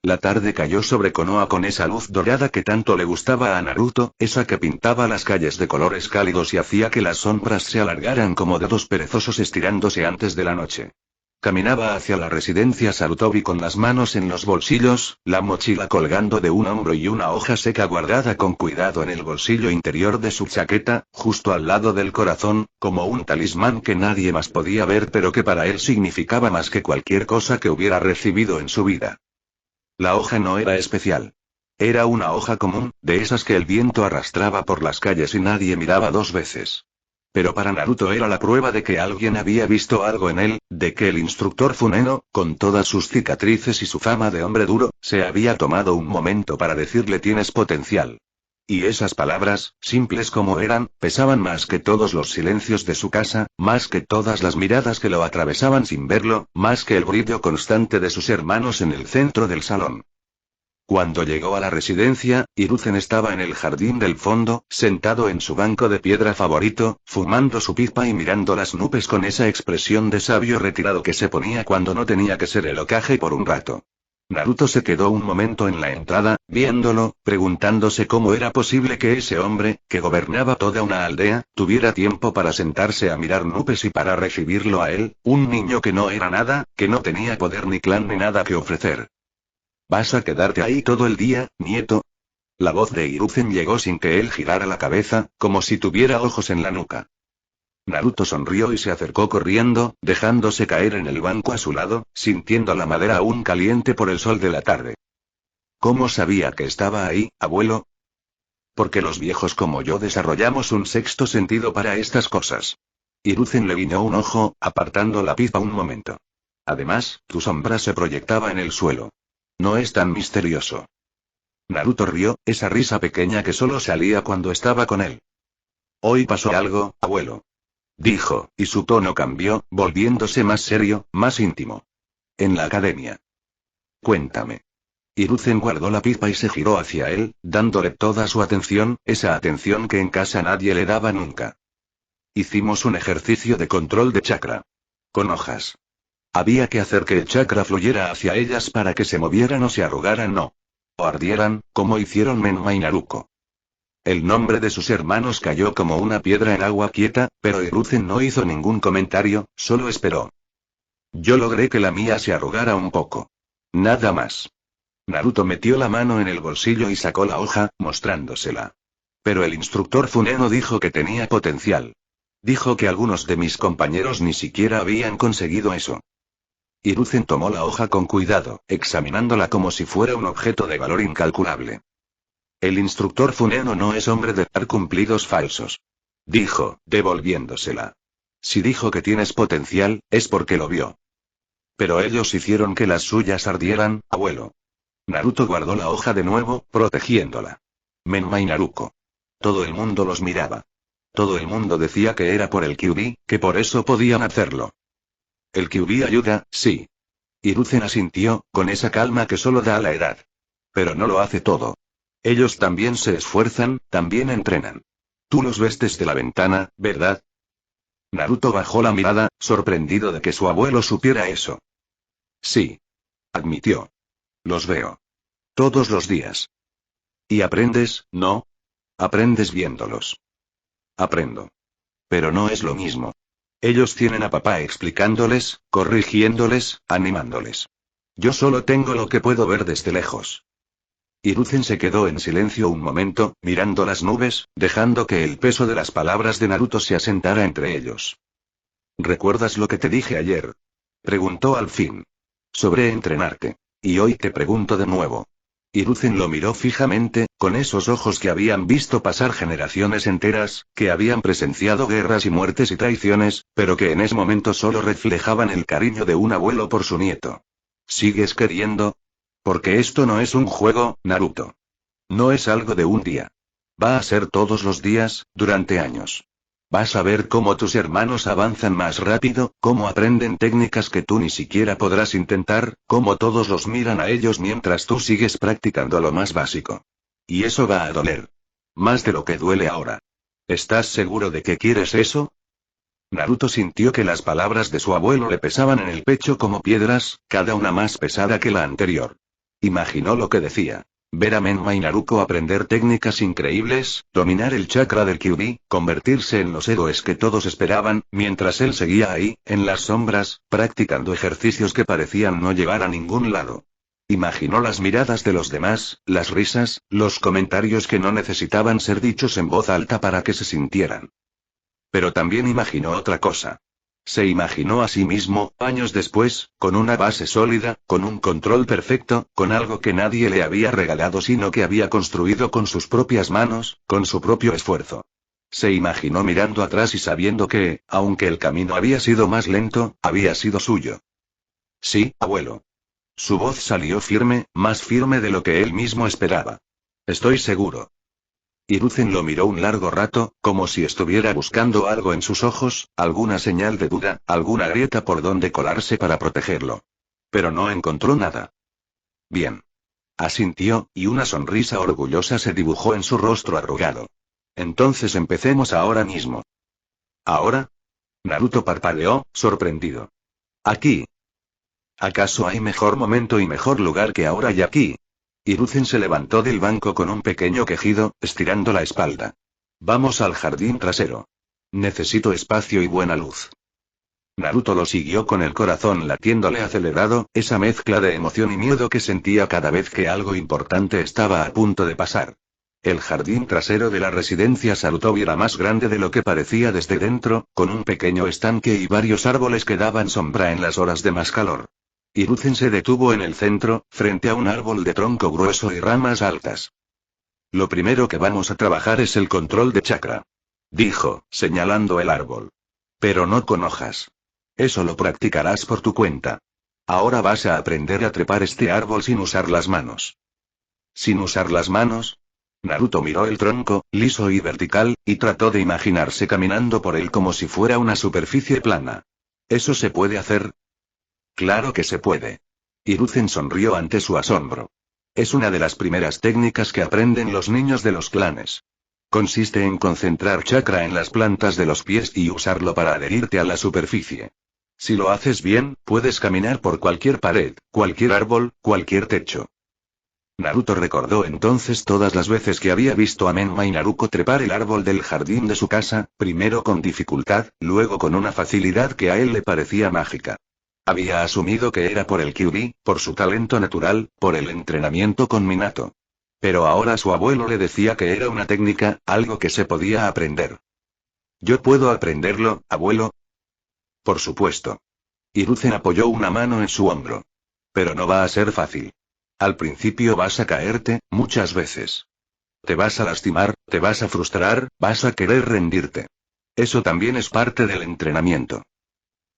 La tarde cayó sobre Konoha con esa luz dorada que tanto le gustaba a Naruto, esa que pintaba las calles de colores cálidos y hacía que las sombras se alargaran como dedos perezosos estirándose antes de la noche. Caminaba hacia la residencia Sarutobi con las manos en los bolsillos, la mochila colgando de un hombro y una hoja seca guardada con cuidado en el bolsillo interior de su chaqueta, justo al lado del corazón, como un talismán que nadie más podía ver pero que para él significaba más que cualquier cosa que hubiera recibido en su vida. La hoja no era especial. Era una hoja común, de esas que el viento arrastraba por las calles y nadie miraba dos veces. Pero para Naruto era la prueba de que alguien había visto algo en él, de que el instructor Funeno, con todas sus cicatrices y su fama de hombre duro, se había tomado un momento para decirle tienes potencial. Y esas palabras, simples como eran, pesaban más que todos los silencios de su casa, más que todas las miradas que lo atravesaban sin verlo, más que el brillo constante de sus hermanos en el centro del salón. Cuando llegó a la residencia, Hiruzen estaba en el jardín del fondo, sentado en su banco de piedra favorito, fumando su pipa y mirando las nubes con esa expresión de sabio retirado que se ponía cuando no tenía que ser el Hokage por un rato. Naruto se quedó un momento en la entrada, viéndolo, preguntándose cómo era posible que ese hombre, que gobernaba toda una aldea, tuviera tiempo para sentarse a mirar nubes y para recibirlo a él, un niño que no era nada, que no tenía poder ni clan ni nada que ofrecer. ¿Vas a quedarte ahí todo el día, nieto? La voz de Hiruzen llegó sin que él girara la cabeza, como si tuviera ojos en la nuca. Naruto sonrió y se acercó corriendo, dejándose caer en el banco a su lado, sintiendo la madera aún caliente por el sol de la tarde. ¿Cómo sabía que estaba ahí, abuelo? Porque los viejos como yo desarrollamos un sexto sentido para estas cosas. Hiruzen le guiñó un ojo, apartando la pipa un momento. Además, tu sombra se proyectaba en el suelo. No es tan misterioso. Naruto rió, esa risa pequeña que solo salía cuando estaba con él. Hoy pasó algo, abuelo. Dijo, y su tono cambió, volviéndose más serio, más íntimo. En la academia. Cuéntame. Hiruzen guardó la pipa y se giró hacia él, dándole toda su atención, esa atención que en casa nadie le daba nunca. Hicimos un ejercicio de control de chakra. Con hojas. Había que hacer que el chakra fluyera hacia ellas para que se movieran o se arrugaran o ardieran, como hicieron Menma y Naruto. El nombre de sus hermanos cayó como una piedra en agua quieta, pero Hiruzen no hizo ningún comentario, solo esperó. Yo logré que la mía se arrugara un poco. Nada más. Naruto metió la mano en el bolsillo y sacó la hoja, mostrándosela. Pero el instructor Funeno dijo que tenía potencial. Dijo que algunos de mis compañeros ni siquiera habían conseguido eso. Hiruzen tomó la hoja con cuidado, examinándola como si fuera un objeto de valor incalculable. El instructor Funeno no es hombre de dar cumplidos falsos. Dijo, devolviéndosela. Si dijo que tienes potencial, es porque lo vio. Pero ellos hicieron que las suyas ardieran, abuelo. Naruto guardó la hoja de nuevo, protegiéndola. Menma y Naruto. Todo el mundo los miraba. Todo el mundo decía que era por el Kyuubi, que por eso podían hacerlo. El Kyuubi ayuda, sí. Hiruzen asintió, con esa calma que solo da la edad. Pero no lo hace todo. Ellos también se esfuerzan, también entrenan. Tú los ves desde la ventana, ¿verdad? Naruto bajó la mirada, sorprendido de que su abuelo supiera eso. Sí. Admitió. Los veo. Todos los días. ¿Y aprendes, no? Aprendes viéndolos. Aprendo. Pero no es lo mismo. Ellos tienen a papá explicándoles, corrigiéndoles, animándoles. Yo solo tengo lo que puedo ver desde lejos. Hiruzen se quedó en silencio un momento, mirando las nubes, dejando que el peso de las palabras de Naruto se asentara entre ellos. ¿Recuerdas lo que te dije ayer? Preguntó al fin. Sobre entrenarte. Y hoy te pregunto de nuevo. Hiruzen lo miró fijamente, con esos ojos que habían visto pasar generaciones enteras, que habían presenciado guerras y muertes y traiciones, pero que en ese momento solo reflejaban el cariño de un abuelo por su nieto. ¿Sigues queriendo? Porque esto no es un juego, Naruto. No es algo de un día. Va a ser todos los días, durante años. Vas a ver cómo tus hermanos avanzan más rápido, cómo aprenden técnicas que tú ni siquiera podrás intentar, cómo todos los miran a ellos mientras tú sigues practicando lo más básico. Y eso va a doler. Más de lo que duele ahora. ¿Estás seguro de que quieres eso? Naruto sintió que las palabras de su abuelo le pesaban en el pecho como piedras, cada una más pesada que la anterior. Imaginó lo que decía. Ver a Menma y Naruto aprender técnicas increíbles, dominar el chakra del Kyuubi, convertirse en los héroes que todos esperaban, mientras él seguía ahí, en las sombras, practicando ejercicios que parecían no llevar a ningún lado. Imaginó las miradas de los demás, las risas, los comentarios que no necesitaban ser dichos en voz alta para que se sintieran. Pero también imaginó otra cosa. Se imaginó a sí mismo, años después, con una base sólida, con un control perfecto, con algo que nadie le había regalado sino que había construido con sus propias manos, con su propio esfuerzo. Se imaginó mirando atrás y sabiendo que, aunque el camino había sido más lento, había sido suyo. Sí, abuelo. Su voz salió firme, más firme de lo que él mismo esperaba. Estoy seguro. Hiruzen lo miró un largo rato, como si estuviera buscando algo en sus ojos, alguna señal de duda, alguna grieta por donde colarse para protegerlo. Pero no encontró nada. Bien. Asintió, y una sonrisa orgullosa se dibujó en su rostro arrugado. Entonces empecemos ahora mismo. ¿Ahora? Naruto parpadeó, sorprendido. Aquí. ¿Acaso hay mejor momento y mejor lugar que ahora y aquí? Hiruzen se levantó del banco con un pequeño quejido, estirando la espalda. Vamos al jardín trasero. Necesito espacio y buena luz. Naruto lo siguió con el corazón latiéndole acelerado, esa mezcla de emoción y miedo que sentía cada vez que algo importante estaba a punto de pasar. El jardín trasero de la residencia Sarutobi era más grande de lo que parecía desde dentro, con un pequeño estanque y varios árboles que daban sombra en las horas de más calor. Hiruzen se detuvo en el centro, frente a un árbol de tronco grueso y ramas altas. Lo primero que vamos a trabajar es el control de chakra. Dijo, señalando el árbol. Pero no con hojas. Eso lo practicarás por tu cuenta. Ahora vas a aprender a trepar este árbol sin usar las manos. ¿Sin usar las manos? Naruto miró el tronco, liso y vertical, y trató de imaginarse caminando por él como si fuera una superficie plana. ¿Eso se puede hacer? Claro que se puede. Hiruzen sonrió ante su asombro. Es una de las primeras técnicas que aprenden los niños de los clanes. Consiste en concentrar chakra en las plantas de los pies y usarlo para adherirte a la superficie. Si lo haces bien, puedes caminar por cualquier pared, cualquier árbol, cualquier techo. Naruto recordó entonces todas las veces que había visto a Menma y Naruto trepar el árbol del jardín de su casa, primero con dificultad, luego con una facilidad que a él le parecía mágica. Había asumido que era por el Kyuubi, por su talento natural, por el entrenamiento con Minato. Pero ahora su abuelo le decía que era una técnica, algo que se podía aprender. ¿Yo puedo aprenderlo, abuelo? Por supuesto. Hiruzen apoyó una mano en su hombro. Pero no va a ser fácil. Al principio vas a caerte, muchas veces. Te vas a lastimar, te vas a frustrar, vas a querer rendirte. Eso también es parte del entrenamiento.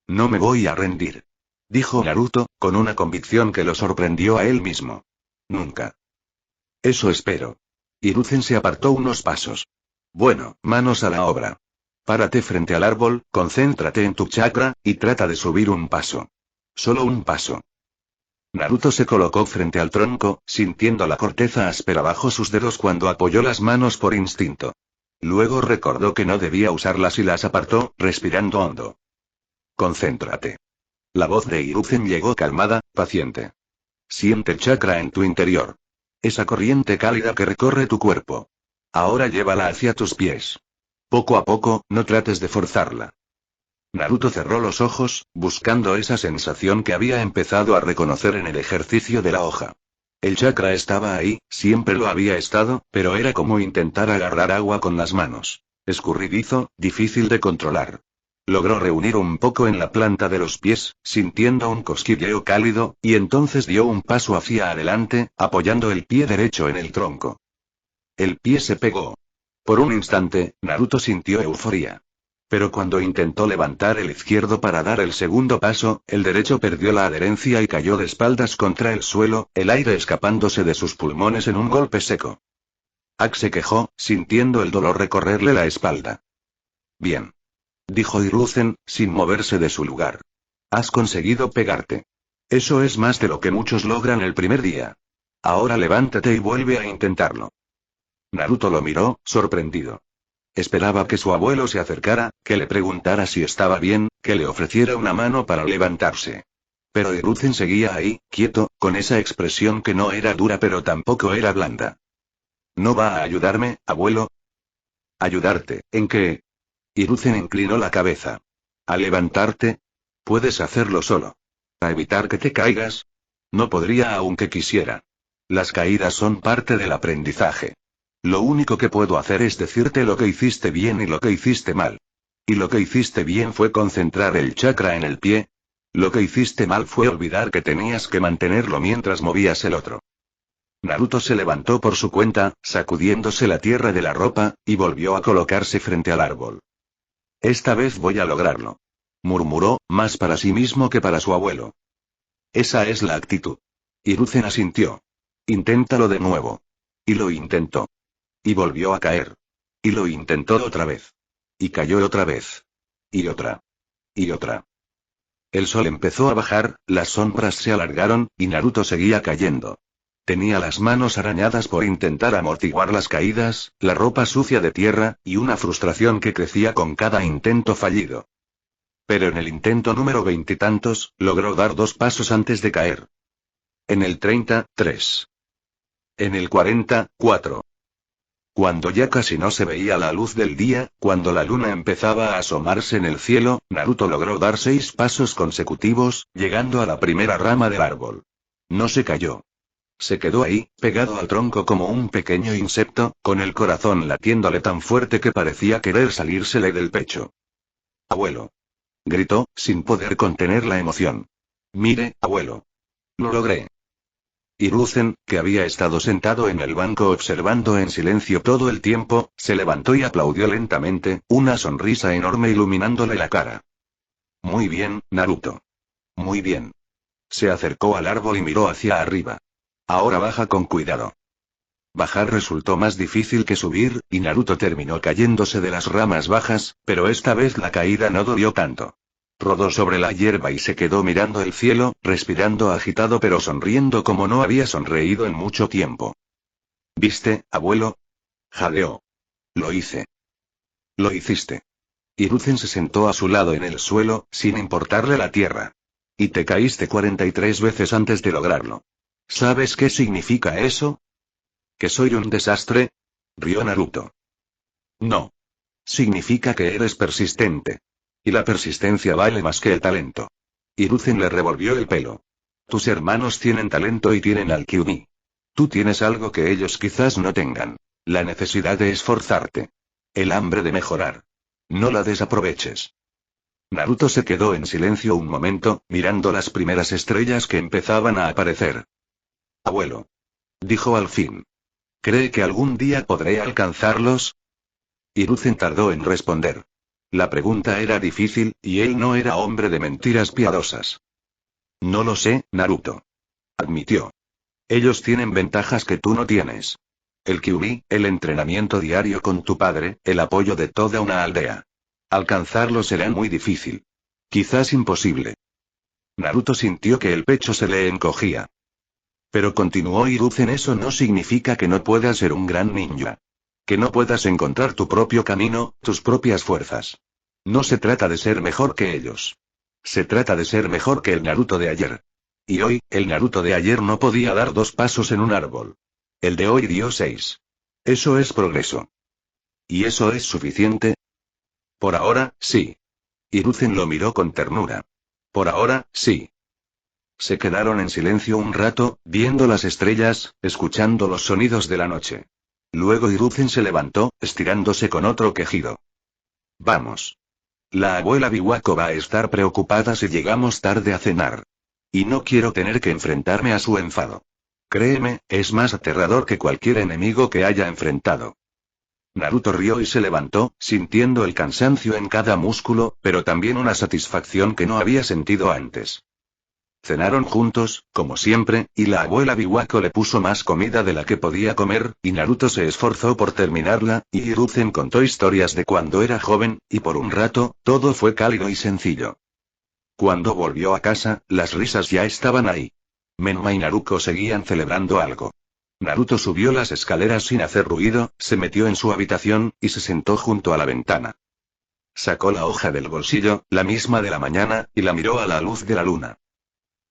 No me voy a rendir. Dijo Naruto, con una convicción que lo sorprendió a él mismo. Nunca. Eso espero. Hiruzen se apartó unos pasos. Bueno, manos a la obra. Párate frente al árbol, concéntrate en tu chakra, y trata de subir un paso. Solo un paso. Naruto se colocó frente al tronco, sintiendo la corteza áspera bajo sus dedos cuando apoyó las manos por instinto. Luego recordó que no debía usarlas y las apartó, respirando hondo. Concéntrate. La voz de Hiruzen llegó calmada, paciente. Siente chakra en tu interior. Esa corriente cálida que recorre tu cuerpo. Ahora llévala hacia tus pies. Poco a poco, no trates de forzarla. Naruto cerró los ojos, buscando esa sensación que había empezado a reconocer en el ejercicio de la hoja. El chakra estaba ahí, siempre lo había estado, pero era como intentar agarrar agua con las manos. Escurridizo, difícil de controlar. Logró reunir un poco en la planta de los pies, sintiendo un cosquilleo cálido, y entonces dio un paso hacia adelante, apoyando el pie derecho en el tronco. El pie se pegó. Por un instante, Naruto sintió euforia. Pero cuando intentó levantar el izquierdo para dar el segundo paso, el derecho perdió la adherencia y cayó de espaldas contra el suelo, el aire escapándose de sus pulmones en un golpe seco. Ak se quejó, sintiendo el dolor recorrerle la espalda. Bien. Dijo Hiruzen, sin moverse de su lugar. Has conseguido pegarte. Eso es más de lo que muchos logran el primer día. Ahora levántate y vuelve a intentarlo. Naruto lo miró, sorprendido. Esperaba que su abuelo se acercara, que le preguntara si estaba bien, que le ofreciera una mano para levantarse. Pero Hiruzen seguía ahí, quieto, con esa expresión que no era dura pero tampoco era blanda. ¿No va a ayudarme, abuelo? ¿Ayudarte, en qué? Hiruzen inclinó la cabeza. ¿A levantarte? Puedes hacerlo solo. ¿A evitar que te caigas? No podría aunque quisiera. Las caídas son parte del aprendizaje. Lo único que puedo hacer es decirte lo que hiciste bien y lo que hiciste mal. Y lo que hiciste bien fue concentrar el chakra en el pie. Lo que hiciste mal fue olvidar que tenías que mantenerlo mientras movías el otro. Naruto se levantó por su cuenta, sacudiéndose la tierra de la ropa, y volvió a colocarse frente al árbol. Esta vez voy a lograrlo. Murmuró, más para sí mismo que para su abuelo. Esa es la actitud. Hiruzen asintió. Inténtalo de nuevo. Y lo intentó. Y volvió a caer. Y lo intentó otra vez. Y cayó otra vez. Y otra. Y otra. El sol empezó a bajar, las sombras se alargaron, y Naruto seguía cayendo. Tenía las manos arañadas por intentar amortiguar las caídas, la ropa sucia de tierra, y una frustración que crecía con cada intento fallido. Pero en el intento número veintitantos, logró dar 2 pasos antes de caer. En el 33. En el 44. Cuando ya casi no se veía la luz del día, cuando la luna empezaba a asomarse en el cielo, Naruto logró dar 6 pasos consecutivos, llegando a la primera rama del árbol. No se cayó. Se quedó ahí, pegado al tronco como un pequeño insecto, con el corazón latiéndole tan fuerte que parecía querer salírsele del pecho. «Abuelo», gritó, sin poder contener la emoción. «Mire, abuelo. Lo logré». Hiruzen, que había estado sentado en el banco observando en silencio todo el tiempo, se levantó y aplaudió lentamente, una sonrisa enorme iluminándole la cara. «Muy bien, Naruto. Muy bien». Se acercó al árbol y miró hacia arriba. «Ahora baja con cuidado». Bajar resultó más difícil que subir, y Naruto terminó cayéndose de las ramas bajas, pero esta vez la caída no dolió tanto. Rodó sobre la hierba y se quedó mirando el cielo, respirando agitado pero sonriendo como no había sonreído en mucho tiempo. «¿Viste, abuelo?», jadeó. «Lo hice». «Lo hiciste». Hiruzen se sentó a su lado en el suelo, sin importarle la tierra. «Y te caíste 43 veces antes de lograrlo. ¿Sabes qué significa eso? ¿Que soy un desastre?», rió Naruto. «No. Significa que eres persistente. Y la persistencia vale más que el talento». Hiruzen le revolvió el pelo. «Tus hermanos tienen talento y tienen al Kyuubi. Tú tienes algo que ellos quizás no tengan. La necesidad de esforzarte. El hambre de mejorar. No la desaproveches». Naruto se quedó en silencio un momento, mirando las primeras estrellas que empezaban a aparecer. «Abuelo», dijo al fin. «¿Cree que algún día podré alcanzarlos?». Hiruzen tardó en responder. La pregunta era difícil, y él no era hombre de mentiras piadosas. «No lo sé, Naruto», admitió. «Ellos tienen ventajas que tú no tienes. El Kyuubi, el entrenamiento diario con tu padre, el apoyo de toda una aldea. Alcanzarlo será muy difícil. Quizás imposible». Naruto sintió que el pecho se le encogía. «Pero continuó Hiruzen, eso no significa que no puedas ser un gran ninja. Que no puedas encontrar tu propio camino, tus propias fuerzas. No se trata de ser mejor que ellos. Se trata de ser mejor que el Naruto de ayer. Y hoy, el Naruto de ayer no podía dar 2 pasos en un árbol. El de hoy dio 6. Eso es progreso. ¿Y eso es suficiente?». «Por ahora, sí». Hiruzen lo miró con ternura. «Por ahora, sí». Se quedaron en silencio un rato, viendo las estrellas, escuchando los sonidos de la noche. Luego Hiruzen se levantó, estirándose con otro quejido. «Vamos. La abuela Biwako va a estar preocupada si llegamos tarde a cenar. Y no quiero tener que enfrentarme a su enfado. Créeme, es más aterrador que cualquier enemigo que haya enfrentado». Naruto rió y se levantó, sintiendo el cansancio en cada músculo, pero también una satisfacción que no había sentido antes. Cenaron juntos, como siempre, y la abuela Biwako le puso más comida de la que podía comer, y Naruto se esforzó por terminarla, y Hiruzen contó historias de cuando era joven, y por un rato, todo fue cálido y sencillo. Cuando volvió a casa, las risas ya estaban ahí. Menma y Naruto seguían celebrando algo. Naruto subió las escaleras sin hacer ruido, se metió en su habitación, y se sentó junto a la ventana. Sacó la hoja del bolsillo, la misma de la mañana, y la miró a la luz de la luna.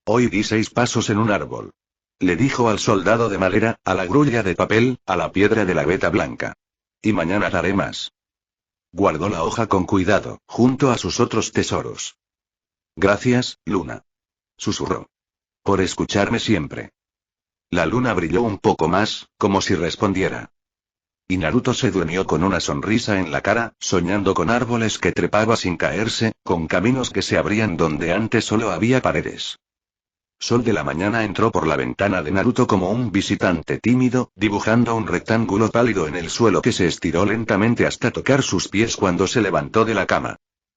Hoy di 6 pasos en un árbol. Le dijo al soldado de madera, a la grulla de papel, a la piedra de la veta blanca. Y mañana daré más. Guardó la hoja con cuidado, junto a sus otros tesoros. Gracias, Luna. Susurró. Por escucharme siempre. La luna brilló un poco más, como si respondiera. Y Naruto se durmió con una sonrisa en la cara, soñando con árboles que trepaba sin caerse, con caminos que se abrían donde antes solo había paredes. Sol de la mañana entró por la ventana de Naruto como un visitante tímido, dibujando un rectángulo pálido en el suelo que se estiró lentamente hasta tocar sus pies cuando se levantó de la cama.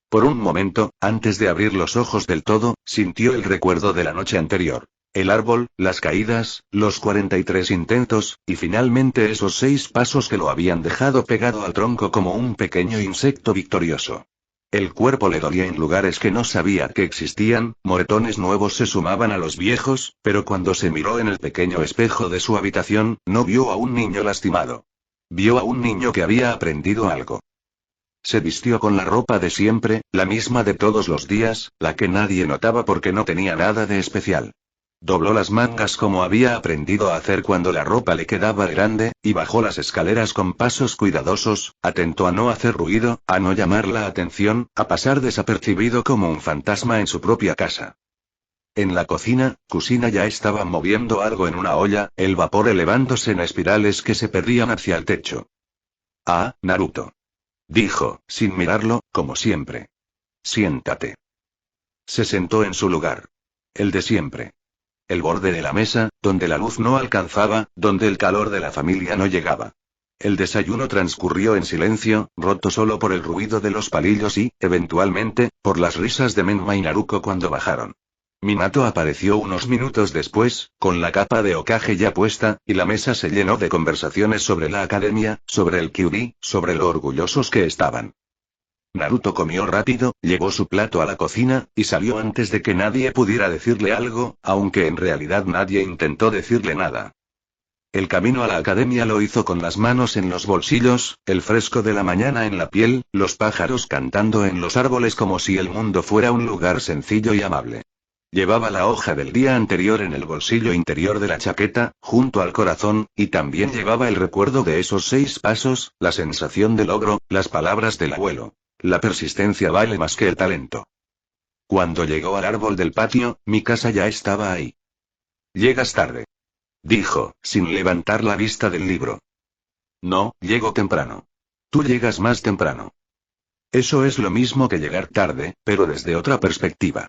Por un momento, antes de abrir los ojos del todo, sintió el recuerdo de la noche anterior. El árbol, las caídas, los 43 intentos, y finalmente esos 6 pasos que lo habían dejado pegado al tronco como un pequeño insecto victorioso. El cuerpo le dolía en lugares que no sabía que existían, moretones nuevos se sumaban a los viejos, pero cuando se miró en el pequeño espejo de su habitación, no vio a un niño lastimado. Vio a un niño que había aprendido algo. Se vistió con la ropa de siempre, la misma de todos los días, la que nadie notaba porque no tenía nada de especial. Dobló las mangas como había aprendido a hacer cuando la ropa le quedaba grande, y bajó las escaleras con pasos cuidadosos, atento a no hacer ruido, a no llamar la atención, a pasar desapercibido como un fantasma en su propia casa. En la cocina, Kusina ya estaba moviendo algo en una olla, el vapor elevándose en espirales que se perdían hacia el techo. Ah, Naruto. Dijo, sin mirarlo, como siempre. Siéntate. Se sentó en su lugar. El de siempre. El borde de la mesa, donde la luz no alcanzaba, donde el calor de la familia no llegaba. El desayuno transcurrió en silencio, roto solo por el ruido de los palillos y, eventualmente, por las risas de Menma y Naruto cuando bajaron. Minato apareció unos minutos después, con la capa de Hokage ya puesta, y la mesa se llenó de conversaciones sobre la academia, sobre el Kyuubi, sobre lo orgullosos que estaban. Naruto comió rápido, llevó su plato a la cocina, y salió antes de que nadie pudiera decirle algo, aunque en realidad nadie intentó decirle nada. El camino a la academia lo hizo con las manos en los bolsillos, el fresco de la mañana en la piel, los pájaros cantando en los árboles como si el mundo fuera un lugar sencillo y amable. Llevaba la hoja del día anterior en el bolsillo interior de la chaqueta, junto al corazón, y también llevaba el recuerdo de esos 6 pasos, la sensación de logro, las palabras del abuelo. La persistencia vale más que el talento. Cuando llegó al árbol del patio, mi casa ya estaba ahí. Llegas tarde. Dijo, sin levantar la vista del libro. No, llego temprano. Tú llegas más temprano. Eso es lo mismo que llegar tarde, pero desde otra perspectiva.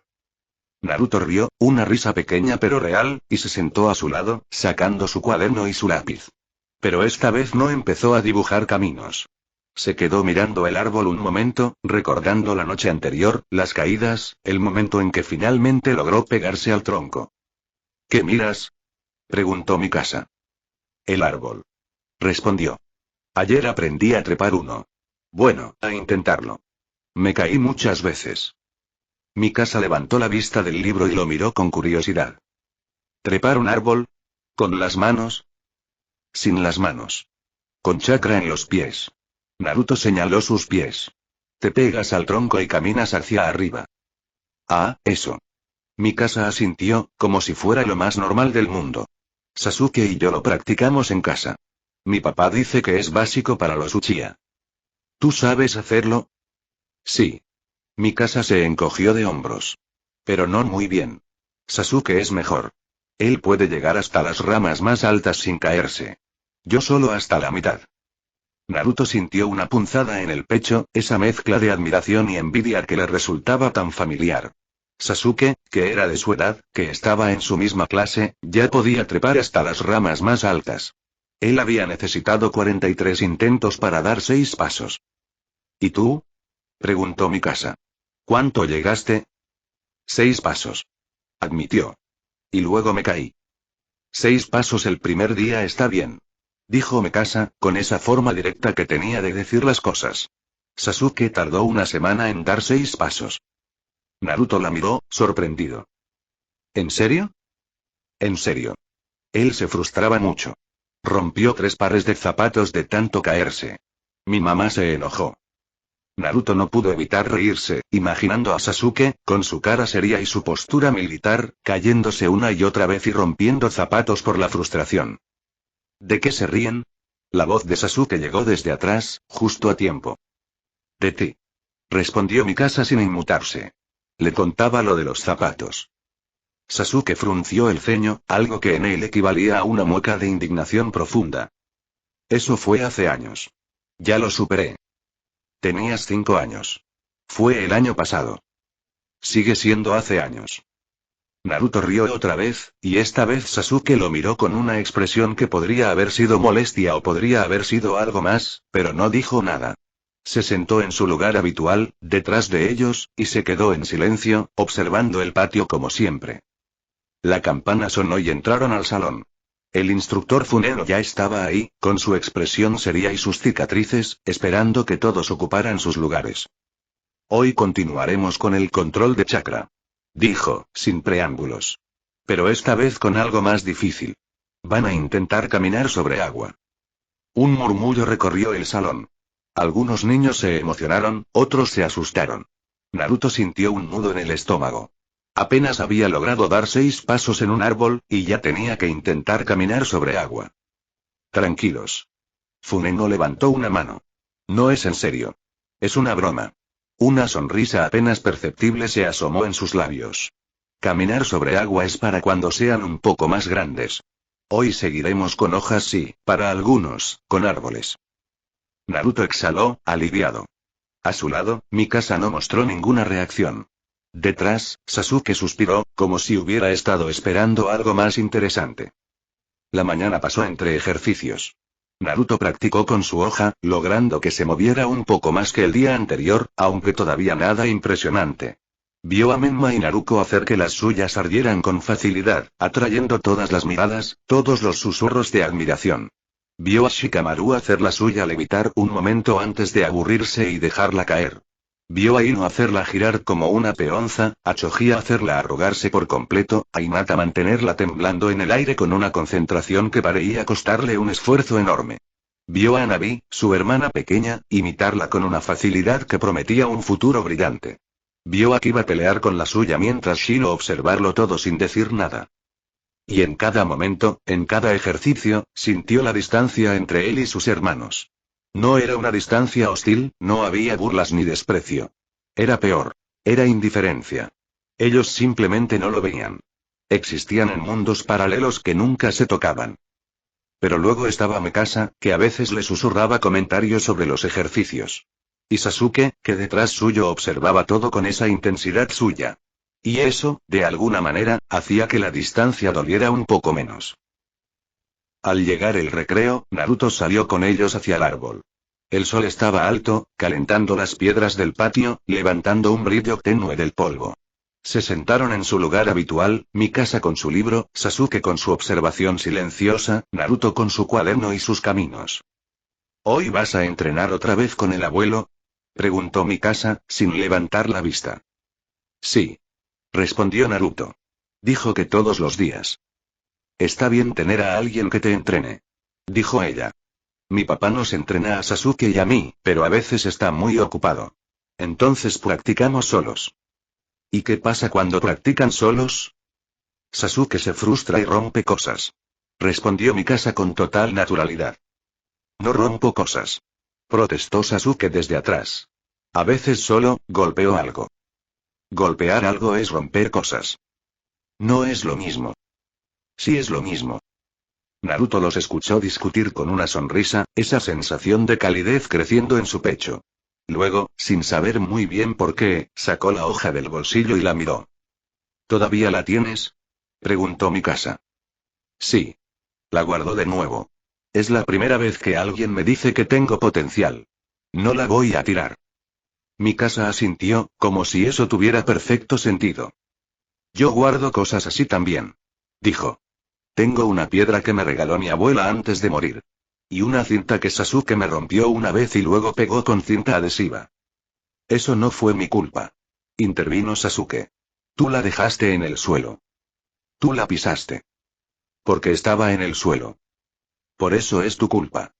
Naruto rió, una risa pequeña pero real, y se sentó a su lado, sacando su cuaderno y su lápiz. Pero esta vez no empezó a dibujar caminos. Se quedó mirando el árbol un momento, recordando la noche anterior, las caídas, el momento en que finalmente logró pegarse al tronco. ¿Qué miras? Preguntó Mikasa. El árbol. Respondió. Ayer aprendí a trepar uno. Bueno, a intentarlo. Me caí muchas veces. Mikasa levantó la vista del libro y lo miró con curiosidad. ¿Trepar un árbol? ¿Con las manos? Sin las manos. Con chakra en los pies. Naruto señaló sus pies. Te pegas al tronco y caminas hacia arriba. Ah, eso. Mikasa asintió, como si fuera lo más normal del mundo. Sasuke y yo lo practicamos en casa. Mi papá dice que es básico para los Uchiha. ¿Tú sabes hacerlo? Sí. Mikasa se encogió de hombros. Pero no muy bien. Sasuke es mejor. Él puede llegar hasta las ramas más altas sin caerse. Yo solo hasta la mitad. Naruto sintió una punzada en el pecho, esa mezcla de admiración y envidia que le resultaba tan familiar. Sasuke, que era de su edad, que estaba en su misma clase, ya podía trepar hasta las ramas más altas. Él había necesitado 43 intentos para dar 6 pasos. ¿Y tú? Preguntó Mikasa. ¿Cuánto llegaste? 6 pasos. Admitió. Y luego me caí. 6 pasos el primer día está bien. Dijo Mikasa, con esa forma directa que tenía de decir las cosas. Sasuke tardó una semana en dar 6 pasos. Naruto la miró, sorprendido. ¿En serio? En serio. Él se frustraba mucho. Rompió 3 pares de zapatos de tanto caerse. Mi mamá se enojó. Naruto no pudo evitar reírse, imaginando a Sasuke, con su cara seria y su postura militar, cayéndose una y otra vez y rompiendo zapatos por la frustración. ¿De qué se ríen? La voz de Sasuke llegó desde atrás, justo a tiempo. De ti. Respondió Mikasa sin inmutarse. Le contaba lo de los zapatos. Sasuke frunció el ceño, algo que en él equivalía a una mueca de indignación profunda. Eso fue hace años. Ya lo superé. Tenías 5 años. Fue el año pasado. Sigue siendo hace años. Naruto rió otra vez, y esta vez Sasuke lo miró con una expresión que podría haber sido molestia o podría haber sido algo más, pero no dijo nada. Se sentó en su lugar habitual, detrás de ellos, y se quedó en silencio, observando el patio como siempre. La campana sonó y entraron al salón. El instructor Funeno ya estaba ahí, con su expresión seria y sus cicatrices, esperando que todos ocuparan sus lugares. Hoy continuaremos con el control de chakra. Dijo, sin preámbulos. Pero esta vez con algo más difícil. Van a intentar caminar sobre agua. Un murmullo recorrió el salón. Algunos niños se emocionaron, otros se asustaron. Naruto sintió un nudo en el estómago. Apenas había logrado dar 6 pasos en un árbol, y ya tenía que intentar caminar sobre agua. Tranquilos. Funeno levantó una mano. No es en serio. Es una broma. Una sonrisa apenas perceptible se asomó en sus labios. Caminar sobre agua es para cuando sean un poco más grandes. Hoy seguiremos con hojas y, para algunos, con árboles. Naruto exhaló, aliviado. A su lado, Mikasa no mostró ninguna reacción. Detrás, Sasuke suspiró, como si hubiera estado esperando algo más interesante. La mañana pasó entre ejercicios. Naruto practicó con su hoja, logrando que se moviera un poco más que el día anterior, aunque todavía nada impresionante. Vio a Menma y Naruto hacer que las suyas ardieran con facilidad, atrayendo todas las miradas, todos los susurros de admiración. Vio a Shikamaru hacer la suya levitar un momento antes de aburrirse y dejarla caer. Vio a Ino hacerla girar como una peonza, a Choji hacerla arrugarse por completo, a Hinata mantenerla temblando en el aire con una concentración que parecía costarle un esfuerzo enorme. Vio a Nabi, su hermana pequeña, imitarla con una facilidad que prometía un futuro brillante. Vio a Kiba pelear con la suya mientras Shino observarlo todo sin decir nada. Y en cada momento, en cada ejercicio, sintió la distancia entre él y sus hermanos. No era una distancia hostil, no había burlas ni desprecio. Era peor. Era indiferencia. Ellos simplemente no lo veían. Existían en mundos paralelos que nunca se tocaban. Pero luego estaba Mikasa, que a veces le susurraba comentarios sobre los ejercicios. Y Sasuke, que detrás suyo observaba todo con esa intensidad suya. Y eso, de alguna manera, hacía que la distancia doliera un poco menos. Al llegar el recreo, Naruto salió con ellos hacia el árbol. El sol estaba alto, calentando las piedras del patio, levantando un brillo tenue del polvo. Se sentaron en su lugar habitual, Mikasa con su libro, Sasuke con su observación silenciosa, Naruto con su cuaderno y sus caminos. ¿Hoy vas a entrenar otra vez con el abuelo?, preguntó Mikasa, sin levantar la vista. Sí, respondió Naruto. Dijo que todos los días. Está bien tener a alguien que te entrene, dijo ella. Mi papá nos entrena a Sasuke y a mí, pero a veces está muy ocupado. Entonces practicamos solos. ¿Y qué pasa cuando practican solos? Sasuke se frustra y rompe cosas, respondió Mikasa con total naturalidad. No rompo cosas, protestó Sasuke desde atrás. A veces solo, golpeo algo. Golpear algo es romper cosas. No es lo mismo. Sí es lo mismo. Naruto los escuchó discutir con una sonrisa, esa sensación de calidez creciendo en su pecho. Luego, sin saber muy bien por qué, sacó la hoja del bolsillo y la miró. ¿Todavía la tienes?, preguntó Mikasa. Sí. La guardó de nuevo. Es la primera vez que alguien me dice que tengo potencial. No la voy a tirar. Mikasa asintió, como si eso tuviera perfecto sentido. Yo guardo cosas así también, dijo. Tengo una piedra que me regaló mi abuela antes de morir. Y una cinta que Sasuke me rompió una vez y luego pegó con cinta adhesiva. Eso no fue mi culpa, intervino Sasuke. Tú la dejaste en el suelo. Tú la pisaste. Porque estaba en el suelo. Por eso es tu culpa.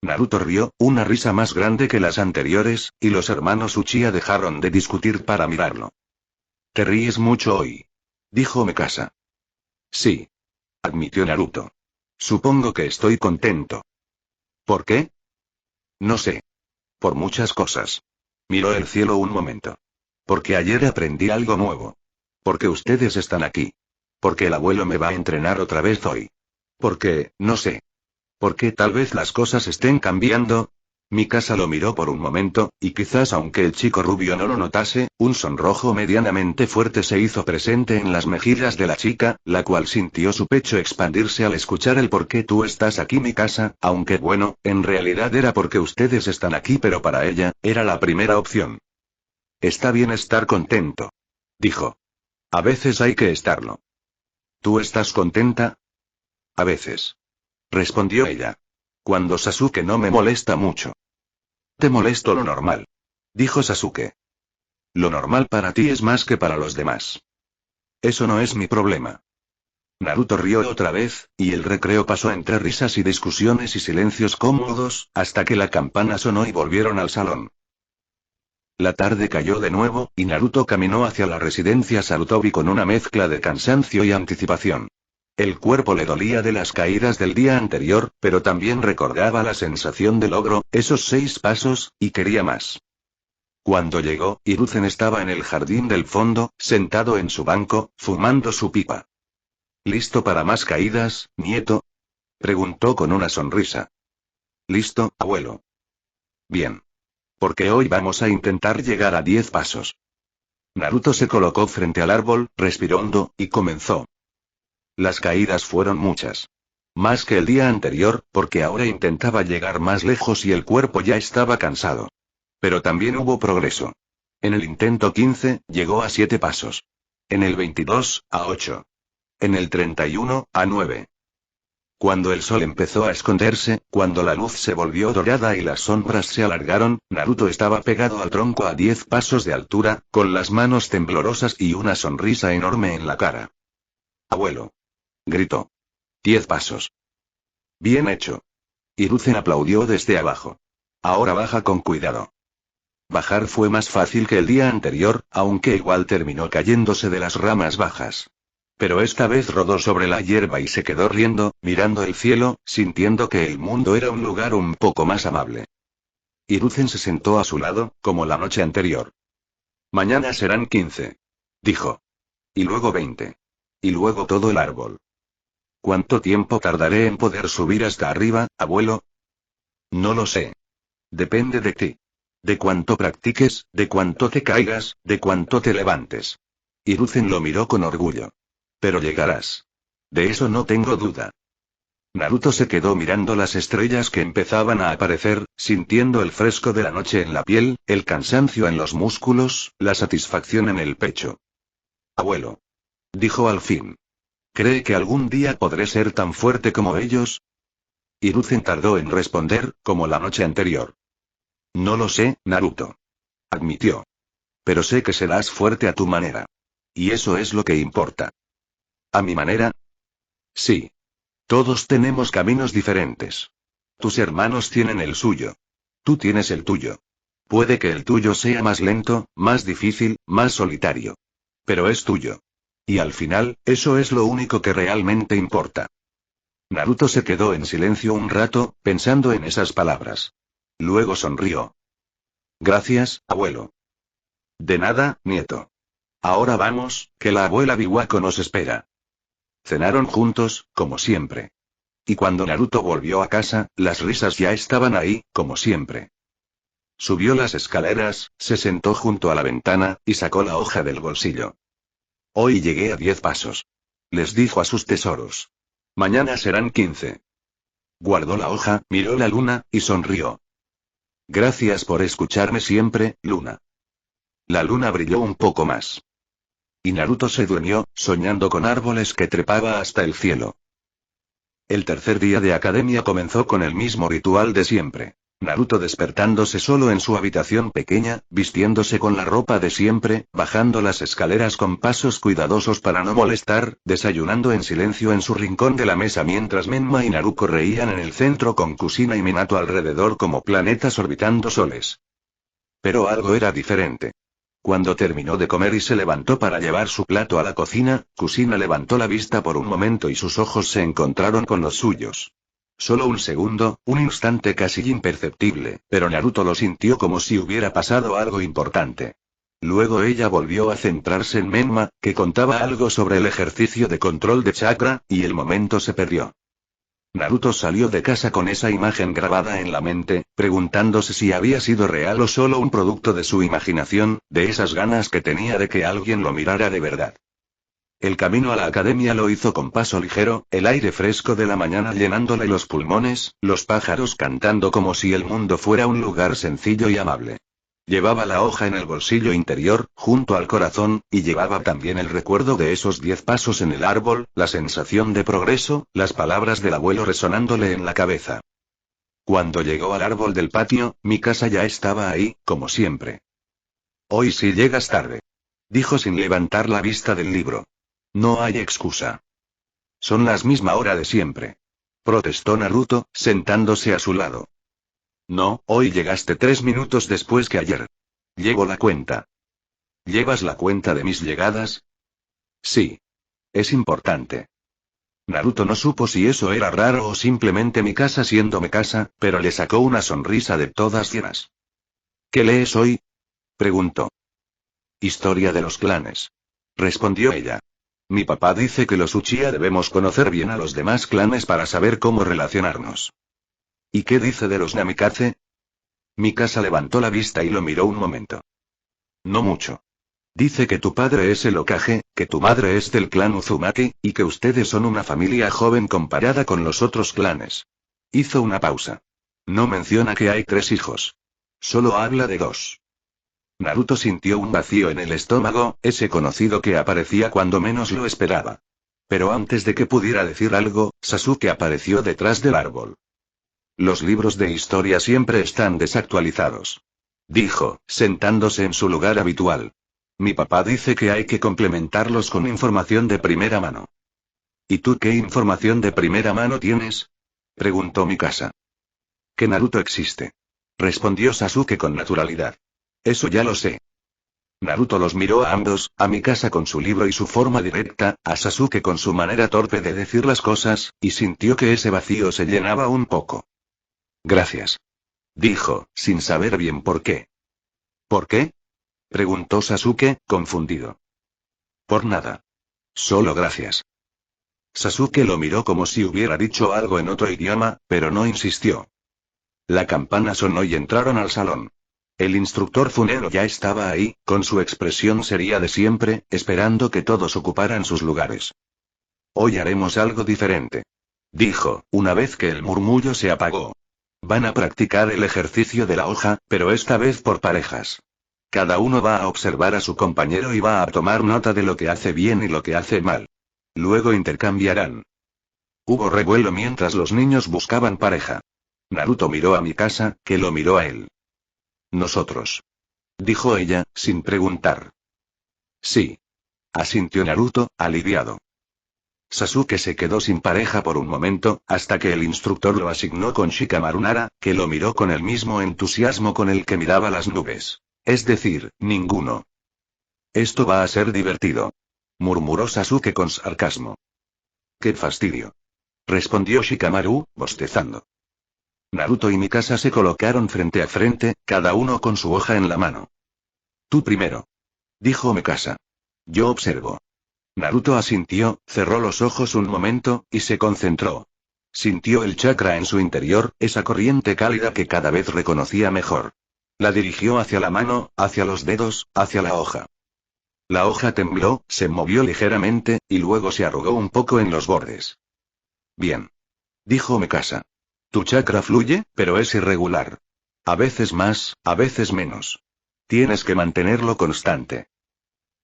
Naruto rió, una risa más grande que las anteriores, y los hermanos Uchiha dejaron de discutir para mirarlo. «Te ríes mucho hoy», dijo Mikasa. «Sí», admitió Naruto. «Supongo que estoy contento». «¿Por qué?» «No sé. Por muchas cosas». Miró el cielo un momento. «Porque ayer aprendí algo nuevo. Porque ustedes están aquí. Porque el abuelo me va a entrenar otra vez hoy. Porque, no sé. Porque tal vez las cosas estén cambiando». Mikasa lo miró por un momento, y quizás aunque el chico rubio no lo notase, un sonrojo medianamente fuerte se hizo presente en las mejillas de la chica, la cual sintió su pecho expandirse al escuchar el por qué tú estás aquí Mikasa, aunque bueno, en realidad era porque ustedes están aquí, pero para ella, era la primera opción. «Está bien estar contento», dijo. «A veces hay que estarlo». «¿Tú estás contenta?» «A veces», respondió ella. «Cuando Sasuke no me molesta mucho». «Te molesto lo normal», dijo Sasuke. «Lo normal para ti es más que para los demás». «Eso no es mi problema». Naruto rió otra vez, y el recreo pasó entre risas y discusiones y silencios cómodos, hasta que la campana sonó y volvieron al salón. La tarde cayó de nuevo, y Naruto caminó hacia la residencia Sarutobi con una mezcla de cansancio y anticipación. El cuerpo le dolía de las caídas del día anterior, pero también recordaba la sensación de logro, esos 6 pasos, y quería más. Cuando llegó, Hiruzen estaba en el jardín del fondo, sentado en su banco, fumando su pipa. ¿Listo para más caídas, nieto?, preguntó con una sonrisa. «Listo, abuelo». «Bien. Porque hoy vamos a intentar llegar a 10 pasos». Naruto se colocó frente al árbol, respiró hondo, y comenzó. Las caídas fueron muchas. Más que el día anterior, porque ahora intentaba llegar más lejos y el cuerpo ya estaba cansado. Pero también hubo progreso. En el intento 15, llegó a 7 pasos. En el 22, a 8. En el 31, a 9. Cuando el sol empezó a esconderse, cuando la luz se volvió dorada y las sombras se alargaron, Naruto estaba pegado al tronco a 10 pasos de altura, con las manos temblorosas y una sonrisa enorme en la cara. «Abuelo», gritó. 10 pasos. «Bien hecho». Hiruzen aplaudió desde abajo. «Ahora baja con cuidado». Bajar fue más fácil que el día anterior, aunque igual terminó cayéndose de las ramas bajas. Pero esta vez rodó sobre la hierba y se quedó riendo, mirando el cielo, sintiendo que el mundo era un lugar un poco más amable. Hiruzen se sentó a su lado, como la noche anterior. «Mañana serán 15», dijo. «Y luego 20. Y luego todo el árbol». «¿Cuánto tiempo tardaré en poder subir hasta arriba, abuelo?» «No lo sé. Depende de ti. De cuánto practiques, de cuánto te caigas, de cuánto te levantes». Hiruzen lo miró con orgullo. «Pero llegarás. De eso no tengo duda». Naruto se quedó mirando las estrellas que empezaban a aparecer, sintiendo el fresco de la noche en la piel, el cansancio en los músculos, la satisfacción en el pecho. «Abuelo», dijo al fin. «¿Cree que algún día podré ser tan fuerte como ellos?» Hiruzen tardó en responder, como la noche anterior. «No lo sé, Naruto», admitió. «Pero sé que serás fuerte a tu manera. Y eso es lo que importa». «¿A mi manera?» «Sí. Todos tenemos caminos diferentes. Tus hermanos tienen el suyo. Tú tienes el tuyo. Puede que el tuyo sea más lento, más difícil, más solitario. Pero es tuyo. Y al final, eso es lo único que realmente importa». Naruto se quedó en silencio un rato, pensando en esas palabras. Luego sonrió. «Gracias, abuelo». «De nada, nieto. Ahora vamos, que la abuela Biwako nos espera». Cenaron juntos, como siempre. Y cuando Naruto volvió a casa, las risas ya estaban ahí, como siempre. Subió las escaleras, se sentó junto a la ventana, y sacó la hoja del bolsillo. «Hoy llegué a 10 pasos», les dijo a sus tesoros. «Mañana serán 15». Guardó la hoja, miró la luna, y sonrió. «Gracias por escucharme siempre, Luna». La luna brilló un poco más. Y Naruto se durmió, soñando con árboles que trepaba hasta el cielo. El tercer día de academia comenzó con el mismo ritual de siempre. Naruto despertándose solo en su habitación pequeña, vistiéndose con la ropa de siempre, bajando las escaleras con pasos cuidadosos para no molestar, desayunando en silencio en su rincón de la mesa mientras Menma y Naruto reían en el centro con Kushina y Minato alrededor como planetas orbitando soles. Pero algo era diferente. Cuando terminó de comer y se levantó para llevar su plato a la cocina, Kushina levantó la vista por un momento y sus ojos se encontraron con los suyos. Solo un segundo, un instante casi imperceptible, pero Naruto lo sintió como si hubiera pasado algo importante. Luego ella volvió a centrarse en Menma, que contaba algo sobre el ejercicio de control de chakra, y el momento se perdió. Naruto salió de casa con esa imagen grabada en la mente, preguntándose si había sido real o solo un producto de su imaginación, de esas ganas que tenía de que alguien lo mirara de verdad. El camino a la academia lo hizo con paso ligero, el aire fresco de la mañana llenándole los pulmones, los pájaros cantando como si el mundo fuera un lugar sencillo y amable. Llevaba la hoja en el bolsillo interior, junto al corazón, y llevaba también el recuerdo de esos 10 pasos en el árbol, la sensación de progreso, las palabras del abuelo resonándole en la cabeza. Cuando llegó al árbol del patio, mi casa ya estaba ahí, como siempre. Hoy sí llegas tarde, dijo sin levantar la vista del libro. No hay excusa. Son las misma hora de siempre, protestó Naruto, sentándose a su lado. No, hoy llegaste 3 minutos después que ayer. Llevo la cuenta. ¿Llevas la cuenta de mis llegadas? Sí. Es importante. Naruto no supo si eso era raro o simplemente mi casa siendo mi casa, pero le sacó una sonrisa de todas llenas. ¿Qué lees hoy? Preguntó. Historia de los clanes, respondió ella. Mi papá dice que los Uchiha debemos conocer bien a los demás clanes para saber cómo relacionarnos. ¿Y qué dice de los Namikaze? Mikasa levantó la vista y lo miró un momento. No mucho. Dice que tu padre es el Hokage, que tu madre es del clan Uzumaki, y que ustedes son una familia joven comparada con los otros clanes. Hizo una pausa. No menciona que hay 3 hijos. Solo habla de 2. Naruto sintió un vacío en el estómago, ese conocido que aparecía cuando menos lo esperaba. Pero antes de que pudiera decir algo, Sasuke apareció detrás del árbol. Los libros de historia siempre están desactualizados, dijo, sentándose en su lugar habitual. Mi papá dice que hay que complementarlos con información de primera mano. ¿Y tú qué información de primera mano tienes? Preguntó Mikasa. Que Naruto existe, respondió Sasuke con naturalidad. Eso ya lo sé. Naruto los miró a ambos, a Mikasa con su libro y su forma directa, a Sasuke con su manera torpe de decir las cosas, y sintió que ese vacío se llenaba un poco. Gracias, dijo, sin saber bien por qué. ¿Por qué? Preguntó Sasuke, confundido. Por nada. Solo gracias. Sasuke lo miró como si hubiera dicho algo en otro idioma, pero no insistió. La campana sonó y entraron al salón. El instructor Funero ya estaba ahí, con su expresión seria de siempre, esperando que todos ocuparan sus lugares. Hoy haremos algo diferente, dijo, una vez que el murmullo se apagó. Van a practicar el ejercicio de la hoja, pero esta vez por parejas. Cada uno va a observar a su compañero y va a tomar nota de lo que hace bien y lo que hace mal. Luego intercambiarán. Hubo revuelo mientras los niños buscaban pareja. Naruto miró a Mikasa, que lo miró a él. Nosotros, dijo ella, sin preguntar. Sí, asintió Naruto, aliviado. Sasuke se quedó sin pareja por un momento, hasta que el instructor lo asignó con Shikamaru Nara, que lo miró con el mismo entusiasmo con el que miraba las nubes. Es decir, ninguno. Esto va a ser divertido, murmuró Sasuke con sarcasmo. ¡Qué fastidio!, respondió Shikamaru, bostezando. Naruto y Mikasa se colocaron frente a frente, cada uno con su hoja en la mano. Tú primero, dijo Mikasa. Yo observo. Naruto asintió, cerró los ojos un momento, y se concentró. Sintió el chakra en su interior, esa corriente cálida que cada vez reconocía mejor. La dirigió hacia la mano, hacia los dedos, hacia la hoja. La hoja tembló, se movió ligeramente, y luego se arrugó un poco en los bordes. Bien, dijo Mikasa. Tu chakra fluye, pero es irregular. A veces más, a veces menos. Tienes que mantenerlo constante.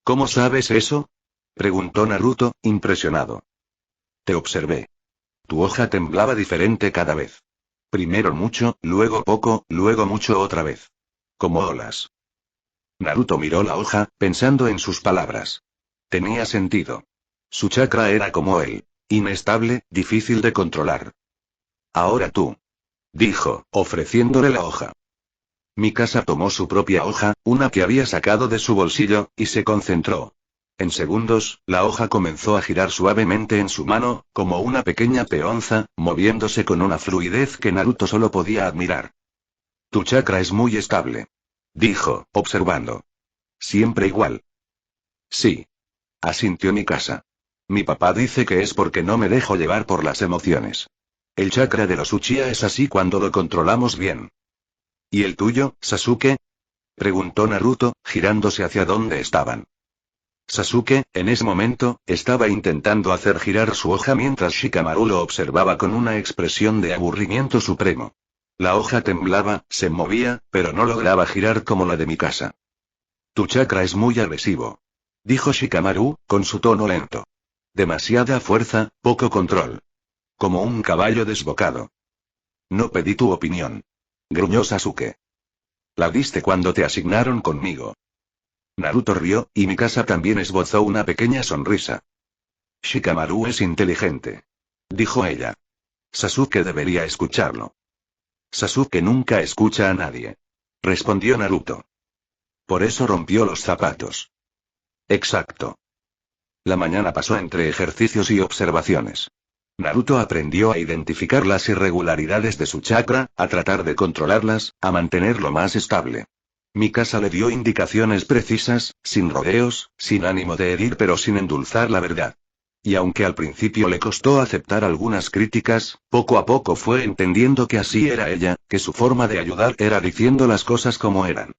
¿Cómo sabes eso?, preguntó Naruto, impresionado. Te observé. Tu hoja temblaba diferente cada vez. Primero mucho, luego poco, luego mucho otra vez. Como olas. Naruto miró la hoja, pensando en sus palabras. Tenía sentido. Su chakra era como él. Inestable, difícil de controlar. Ahora tú. Dijo, ofreciéndole la hoja. Mikasa tomó su propia hoja, una que había sacado de su bolsillo, y se concentró. En segundos, la hoja comenzó a girar suavemente en su mano, como una pequeña peonza, moviéndose con una fluidez que Naruto solo podía admirar. Tu chakra es muy estable. Dijo, observando. Siempre igual. Sí. Asintió Mikasa. Mi papá dice que es porque no me dejo llevar por las emociones. El chakra de los Uchiha es así cuando lo controlamos bien. ¿Y el tuyo, Sasuke? Preguntó Naruto, girándose hacia donde estaban. Sasuke, en ese momento, estaba intentando hacer girar su hoja mientras Shikamaru lo observaba con una expresión de aburrimiento supremo. La hoja temblaba, se movía, pero no lograba girar como la de Mikasa. Tu chakra es muy agresivo. Dijo Shikamaru, con su tono lento. Demasiada fuerza, poco control. Como un caballo desbocado. No pedí tu opinión. Gruñó Sasuke. La diste cuando te asignaron conmigo. Naruto rió, y Mikasa también esbozó una pequeña sonrisa. Shikamaru es inteligente. Dijo ella. Sasuke debería escucharlo. Sasuke nunca escucha a nadie. Respondió Naruto. Por eso rompió los zapatos. Exacto. La mañana pasó entre ejercicios y observaciones. Naruto aprendió a identificar las irregularidades de su chakra, a tratar de controlarlas, a mantenerlo más estable. Mikasa le dio indicaciones precisas, sin rodeos, sin ánimo de herir pero sin endulzar la verdad. Y aunque al principio le costó aceptar algunas críticas, poco a poco fue entendiendo que así era ella, que su forma de ayudar era diciendo las cosas como eran.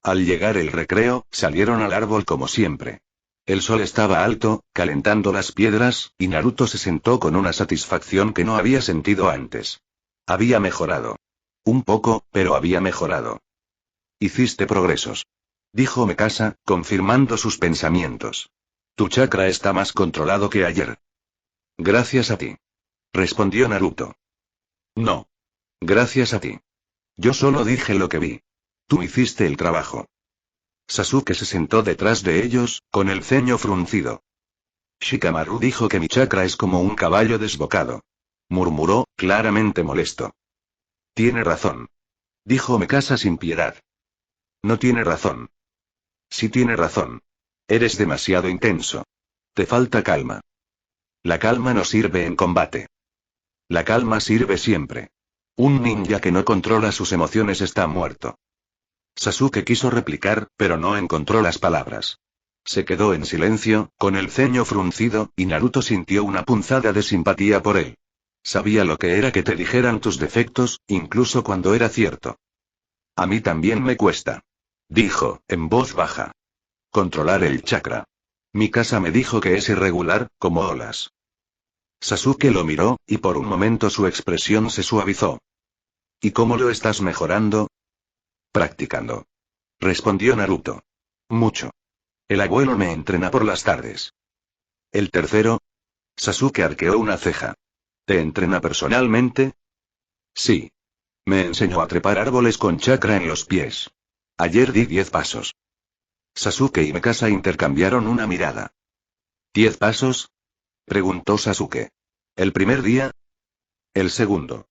Al llegar el recreo, salieron al árbol como siempre. El sol estaba alto, calentando las piedras, y Naruto se sentó con una satisfacción que no había sentido antes. Había mejorado. Un poco, pero había mejorado. Hiciste progresos. Dijo Mikasa, confirmando sus pensamientos. Tu chakra está más controlado que ayer. Gracias a ti. Respondió Naruto. No. Gracias a ti. Yo solo dije lo que vi. Tú hiciste el trabajo. Sasuke se sentó detrás de ellos, con el ceño fruncido. Shikamaru dijo que mi chakra es como un caballo desbocado. Murmuró, claramente molesto. Tiene razón. Dijo Mikasa sin piedad. No tiene razón. Sí tiene razón. Eres demasiado intenso. Te falta calma. La calma no sirve en combate. La calma sirve siempre. Un ninja que no controla sus emociones está muerto. Sasuke quiso replicar, pero no encontró las palabras. Se quedó en silencio, con el ceño fruncido, y Naruto sintió una punzada de simpatía por él. Sabía lo que era que te dijeran tus defectos, incluso cuando era cierto. A mí también me cuesta. Dijo, en voz baja. Controlar el chakra. Mikasa me dijo que es irregular, como olas. Sasuke lo miró, y por un momento su expresión se suavizó. ¿Y cómo lo estás mejorando? Practicando. Respondió Naruto. Mucho. El abuelo me entrena por las tardes. ¿El tercero? Sasuke arqueó una ceja. ¿Te entrena personalmente? Sí. Me enseñó a trepar árboles con chakra en los pies. Ayer di 10 pasos. Sasuke y Mikasa intercambiaron una mirada. ¿10 pasos? Preguntó Sasuke. ¿El primer día? El segundo.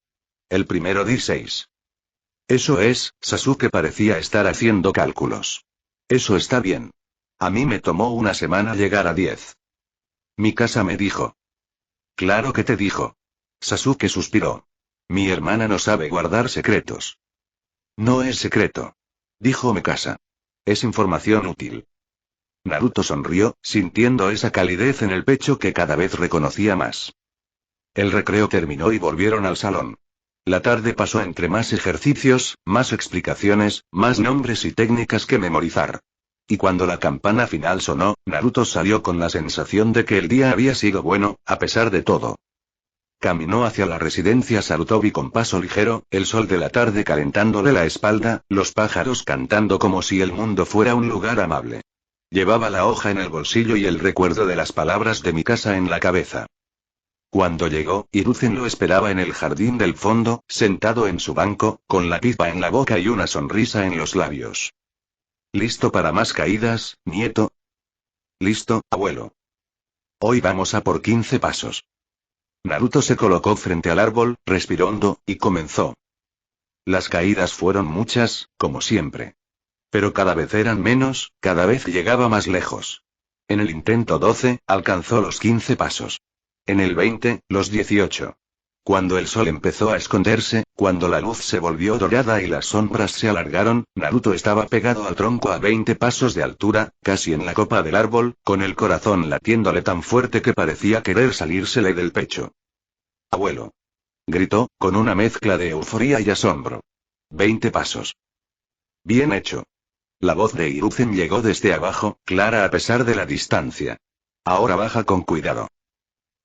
El primero di 6. Eso es, Sasuke parecía estar haciendo cálculos. Eso está bien. A mí me tomó una semana llegar a 10. Mikasa me dijo. Claro que te dijo. Sasuke suspiró. Mi hermana no sabe guardar secretos. No es secreto. Dijo Mikasa. Es información útil. Naruto sonrió, sintiendo esa calidez en el pecho que cada vez reconocía más. El recreo terminó y volvieron al salón. La tarde pasó entre más ejercicios, más explicaciones, más nombres y técnicas que memorizar. Y cuando la campana final sonó, Naruto salió con la sensación de que el día había sido bueno, a pesar de todo. Caminó hacia la residencia Sarutobi con paso ligero, el sol de la tarde calentándole la espalda, los pájaros cantando como si el mundo fuera un lugar amable. Llevaba la hoja en el bolsillo y el recuerdo de las palabras de Mikasa en la cabeza. Cuando llegó, Hiruzen lo esperaba en el jardín del fondo, sentado en su banco, con la pipa en la boca y una sonrisa en los labios. ¿Listo para más caídas, nieto? Listo, abuelo. Hoy vamos a por 15 pasos. Naruto se colocó frente al árbol, respiró hondo, y comenzó. Las caídas fueron muchas, como siempre. Pero cada vez eran menos, cada vez llegaba más lejos. En el intento 12, alcanzó los 15 pasos. En el 20, los 18. Cuando el sol empezó a esconderse, cuando la luz se volvió dorada y las sombras se alargaron, Naruto estaba pegado al tronco a 20 pasos de altura, casi en la copa del árbol, con el corazón latiéndole tan fuerte que parecía querer salírsele del pecho. ¡Abuelo! Gritó, con una mezcla de euforía y asombro. 20 pasos. Bien hecho. La voz de Hiruzen llegó desde abajo, clara a pesar de la distancia. Ahora baja con cuidado.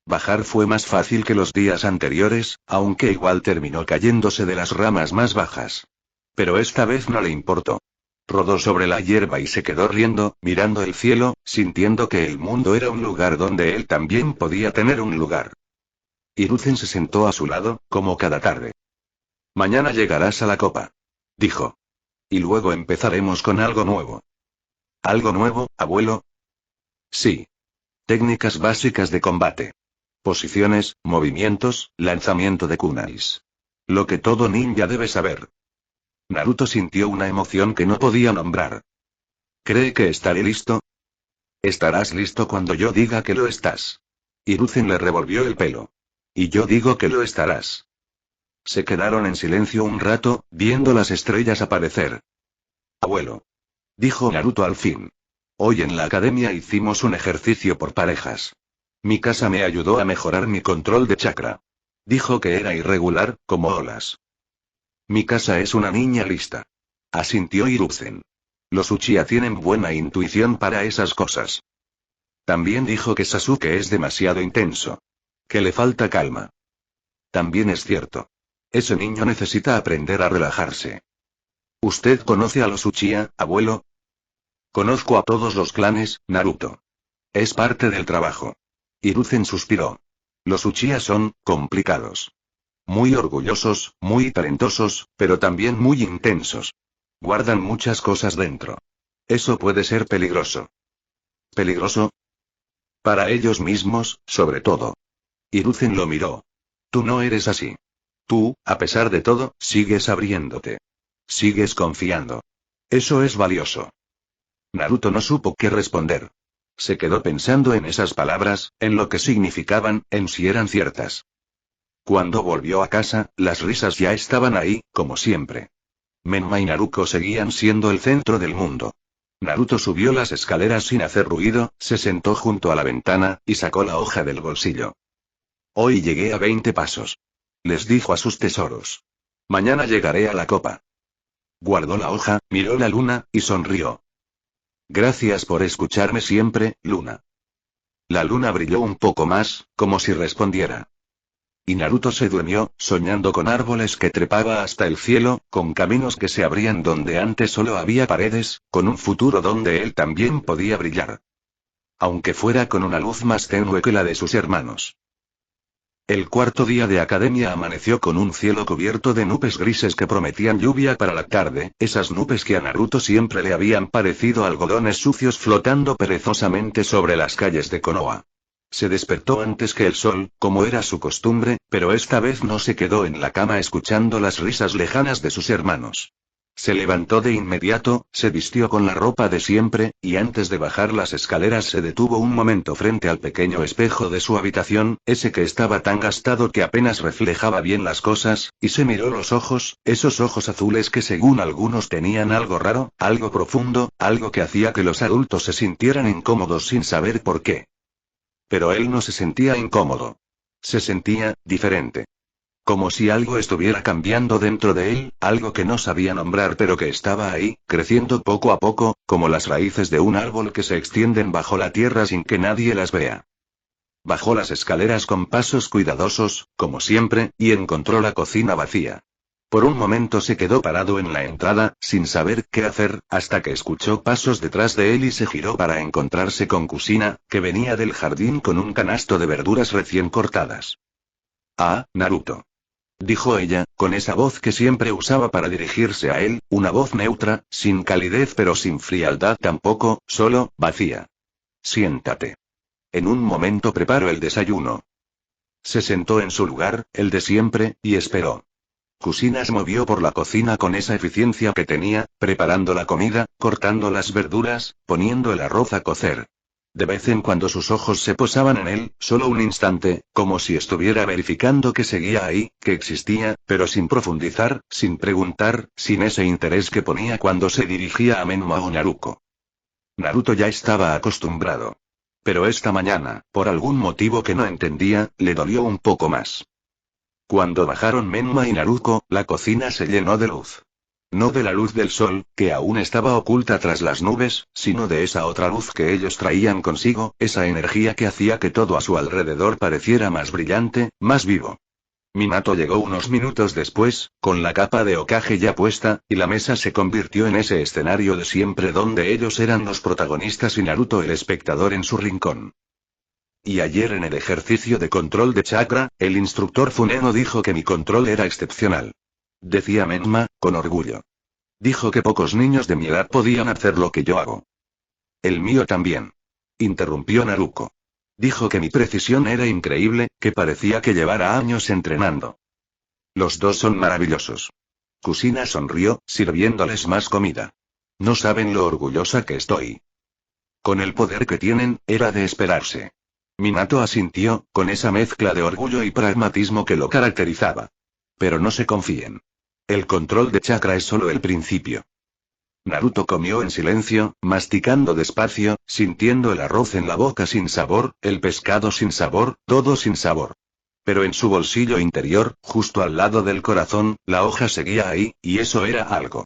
Bajar fue más fácil que los días anteriores, aunque igual terminó cayéndose de las ramas más bajas. Pero esta vez no le importó. Rodó sobre la hierba y se quedó riendo, mirando el cielo, sintiendo que el mundo era un lugar donde él también podía tener un lugar. Hiruzen se sentó a su lado, como cada tarde. Mañana llegarás a la copa. Dijo. Y luego empezaremos con algo nuevo. ¿Algo nuevo, abuelo? Sí. Técnicas básicas de combate. Posiciones, movimientos, lanzamiento de kunais. Lo que todo ninja debe saber. Naruto sintió una emoción que no podía nombrar. ¿Cree que estaré listo? Estarás listo cuando yo diga que lo estás. Hiruzen le revolvió el pelo. Y yo digo que lo estarás. Se quedaron en silencio un rato, viendo las estrellas aparecer. Abuelo. Dijo Naruto al fin. Hoy en la academia hicimos un ejercicio por parejas. Mikasa me ayudó a mejorar mi control de chakra. Dijo que era irregular, como olas. Mikasa es una niña lista. Asintió Hiruzen. Los Uchiha tienen buena intuición para esas cosas. También dijo que Sasuke es demasiado intenso. Que le falta calma. También es cierto. Ese niño necesita aprender a relajarse. ¿Usted conoce a los Uchiha, abuelo? Conozco a todos los clanes, Naruto. Es parte del trabajo. Hiruzen suspiró. Los Uchiha son complicados. Muy orgullosos, muy talentosos, pero también muy intensos. Guardan muchas cosas dentro. Eso puede ser peligroso. ¿Peligroso? Para ellos mismos, sobre todo. Hiruzen lo miró. Tú no eres así. Tú, a pesar de todo, sigues abriéndote. Sigues confiando. Eso es valioso. Naruto no supo qué responder. Se quedó pensando en esas palabras, en lo que significaban, en si eran ciertas. Cuando volvió a casa, las risas ya estaban ahí, como siempre. Menma y Naruto seguían siendo el centro del mundo. Naruto subió las escaleras sin hacer ruido, se sentó junto a la ventana, y sacó la hoja del bolsillo. Hoy llegué a 20 pasos. Les dijo a sus tesoros. Mañana llegaré a la copa. Guardó la hoja, miró la luna, y sonrió. Gracias por escucharme siempre, Luna. La luna brilló un poco más, como si respondiera. Y Naruto se durmió, soñando con árboles que trepaba hasta el cielo, con caminos que se abrían donde antes solo había paredes, con un futuro donde él también podía brillar. Aunque fuera con una luz más tenue que la de sus hermanos. El cuarto día de academia amaneció con un cielo cubierto de nubes grises que prometían lluvia para la tarde, esas nubes que a Naruto siempre le habían parecido algodones sucios flotando perezosamente sobre las calles de Konoha. Se despertó antes que el sol, como era su costumbre, pero esta vez no se quedó en la cama escuchando las risas lejanas de sus hermanos. Se levantó de inmediato, se vistió con la ropa de siempre, y antes de bajar las escaleras se detuvo un momento frente al pequeño espejo de su habitación, ese que estaba tan gastado que apenas reflejaba bien las cosas, y se miró los ojos, esos ojos azules que según algunos tenían algo raro, algo profundo, algo que hacía que los adultos se sintieran incómodos sin saber por qué. Pero él no se sentía incómodo. Se sentía diferente. Como si algo estuviera cambiando dentro de él, algo que no sabía nombrar pero que estaba ahí, creciendo poco a poco, como las raíces de un árbol que se extienden bajo la tierra sin que nadie las vea. Bajó las escaleras con pasos cuidadosos, como siempre, y encontró la cocina vacía. Por un momento se quedó parado en la entrada, sin saber qué hacer, hasta que escuchó pasos detrás de él y se giró para encontrarse con Kusina, que venía del jardín con un canasto de verduras recién cortadas. «Ah, Naruto», dijo ella, con esa voz que siempre usaba para dirigirse a él, una voz neutra, sin calidez pero sin frialdad tampoco, solo, vacía. «Siéntate. En un momento preparo el desayuno». Se sentó en su lugar, el de siempre, y esperó. Kusina se movió por la cocina con esa eficiencia que tenía, preparando la comida, cortando las verduras, poniendo el arroz a cocer. De vez en cuando sus ojos se posaban en él, solo un instante, como si estuviera verificando que seguía ahí, que existía, pero sin profundizar, sin preguntar, sin ese interés que ponía cuando se dirigía a Menma o Naruto. Naruto ya estaba acostumbrado. Pero esta mañana, por algún motivo que no entendía, le dolió un poco más. Cuando bajaron Menma y Naruto, la cocina se llenó de luz. No de la luz del sol, que aún estaba oculta tras las nubes, sino de esa otra luz que ellos traían consigo, esa energía que hacía que todo a su alrededor pareciera más brillante, más vivo. Minato llegó unos minutos después, con la capa de Hokage ya puesta, y la mesa se convirtió en ese escenario de siempre donde ellos eran los protagonistas y Naruto el espectador en su rincón. Y ayer en el ejercicio de control de chakra, el instructor Funeno dijo que mi control era excepcional. Decía Menma, con orgullo. Dijo que pocos niños de mi edad podían hacer lo que yo hago. El mío también. Interrumpió Naruto. Dijo que mi precisión era increíble, que parecía que llevara años entrenando. Los dos son maravillosos. Kusina sonrió, sirviéndoles más comida. No saben lo orgullosa que estoy. Con el poder que tienen, era de esperarse. Minato asintió, con esa mezcla de orgullo y pragmatismo que lo caracterizaba. Pero no se confíen. El control de chakra es solo el principio. Naruto comió en silencio, masticando despacio, sintiendo el arroz en la boca sin sabor, el pescado sin sabor, todo sin sabor. Pero en su bolsillo interior, justo al lado del corazón, la hoja seguía ahí, y eso era algo.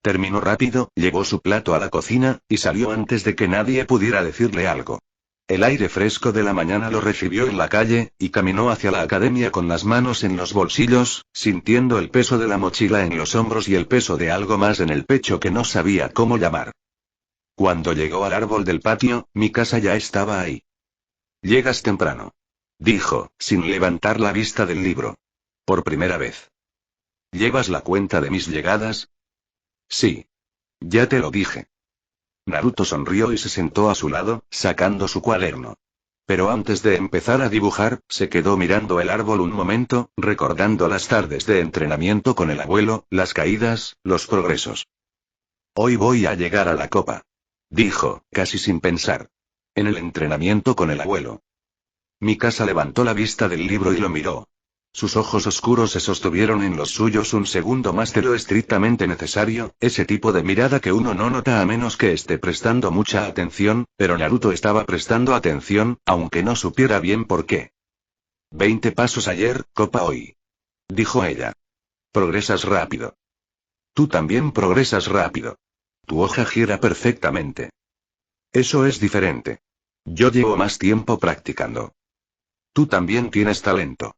Terminó rápido, llevó su plato a la cocina, y salió antes de que nadie pudiera decirle algo. El aire fresco de la mañana lo recibió en la calle, y caminó hacia la academia con las manos en los bolsillos, sintiendo el peso de la mochila en los hombros y el peso de algo más en el pecho que no sabía cómo llamar. Cuando llegó al árbol del patio, mi casa ya estaba ahí. «Llegas temprano», dijo, sin levantar la vista del libro. Por primera vez. «¿Llevas la cuenta de mis llegadas?» «Sí. Ya te lo dije». Naruto sonrió y se sentó a su lado, sacando su cuaderno. Pero antes de empezar a dibujar, se quedó mirando el árbol un momento, recordando las tardes de entrenamiento con el abuelo, las caídas, los progresos. «Hoy voy a llegar a la copa», dijo, casi sin pensar. «En el entrenamiento con el abuelo». Mikasa levantó la vista del libro y lo miró. Sus ojos oscuros se sostuvieron en los suyos un segundo más de lo estrictamente necesario, ese tipo de mirada que uno no nota a menos que esté prestando mucha atención, pero Naruto estaba prestando atención, aunque no supiera bien por qué. 20 pasos ayer, copa hoy. Dijo ella. Progresas rápido. Tú también progresas rápido. Tu hoja gira perfectamente. Eso es diferente. Yo llevo más tiempo practicando. Tú también tienes talento.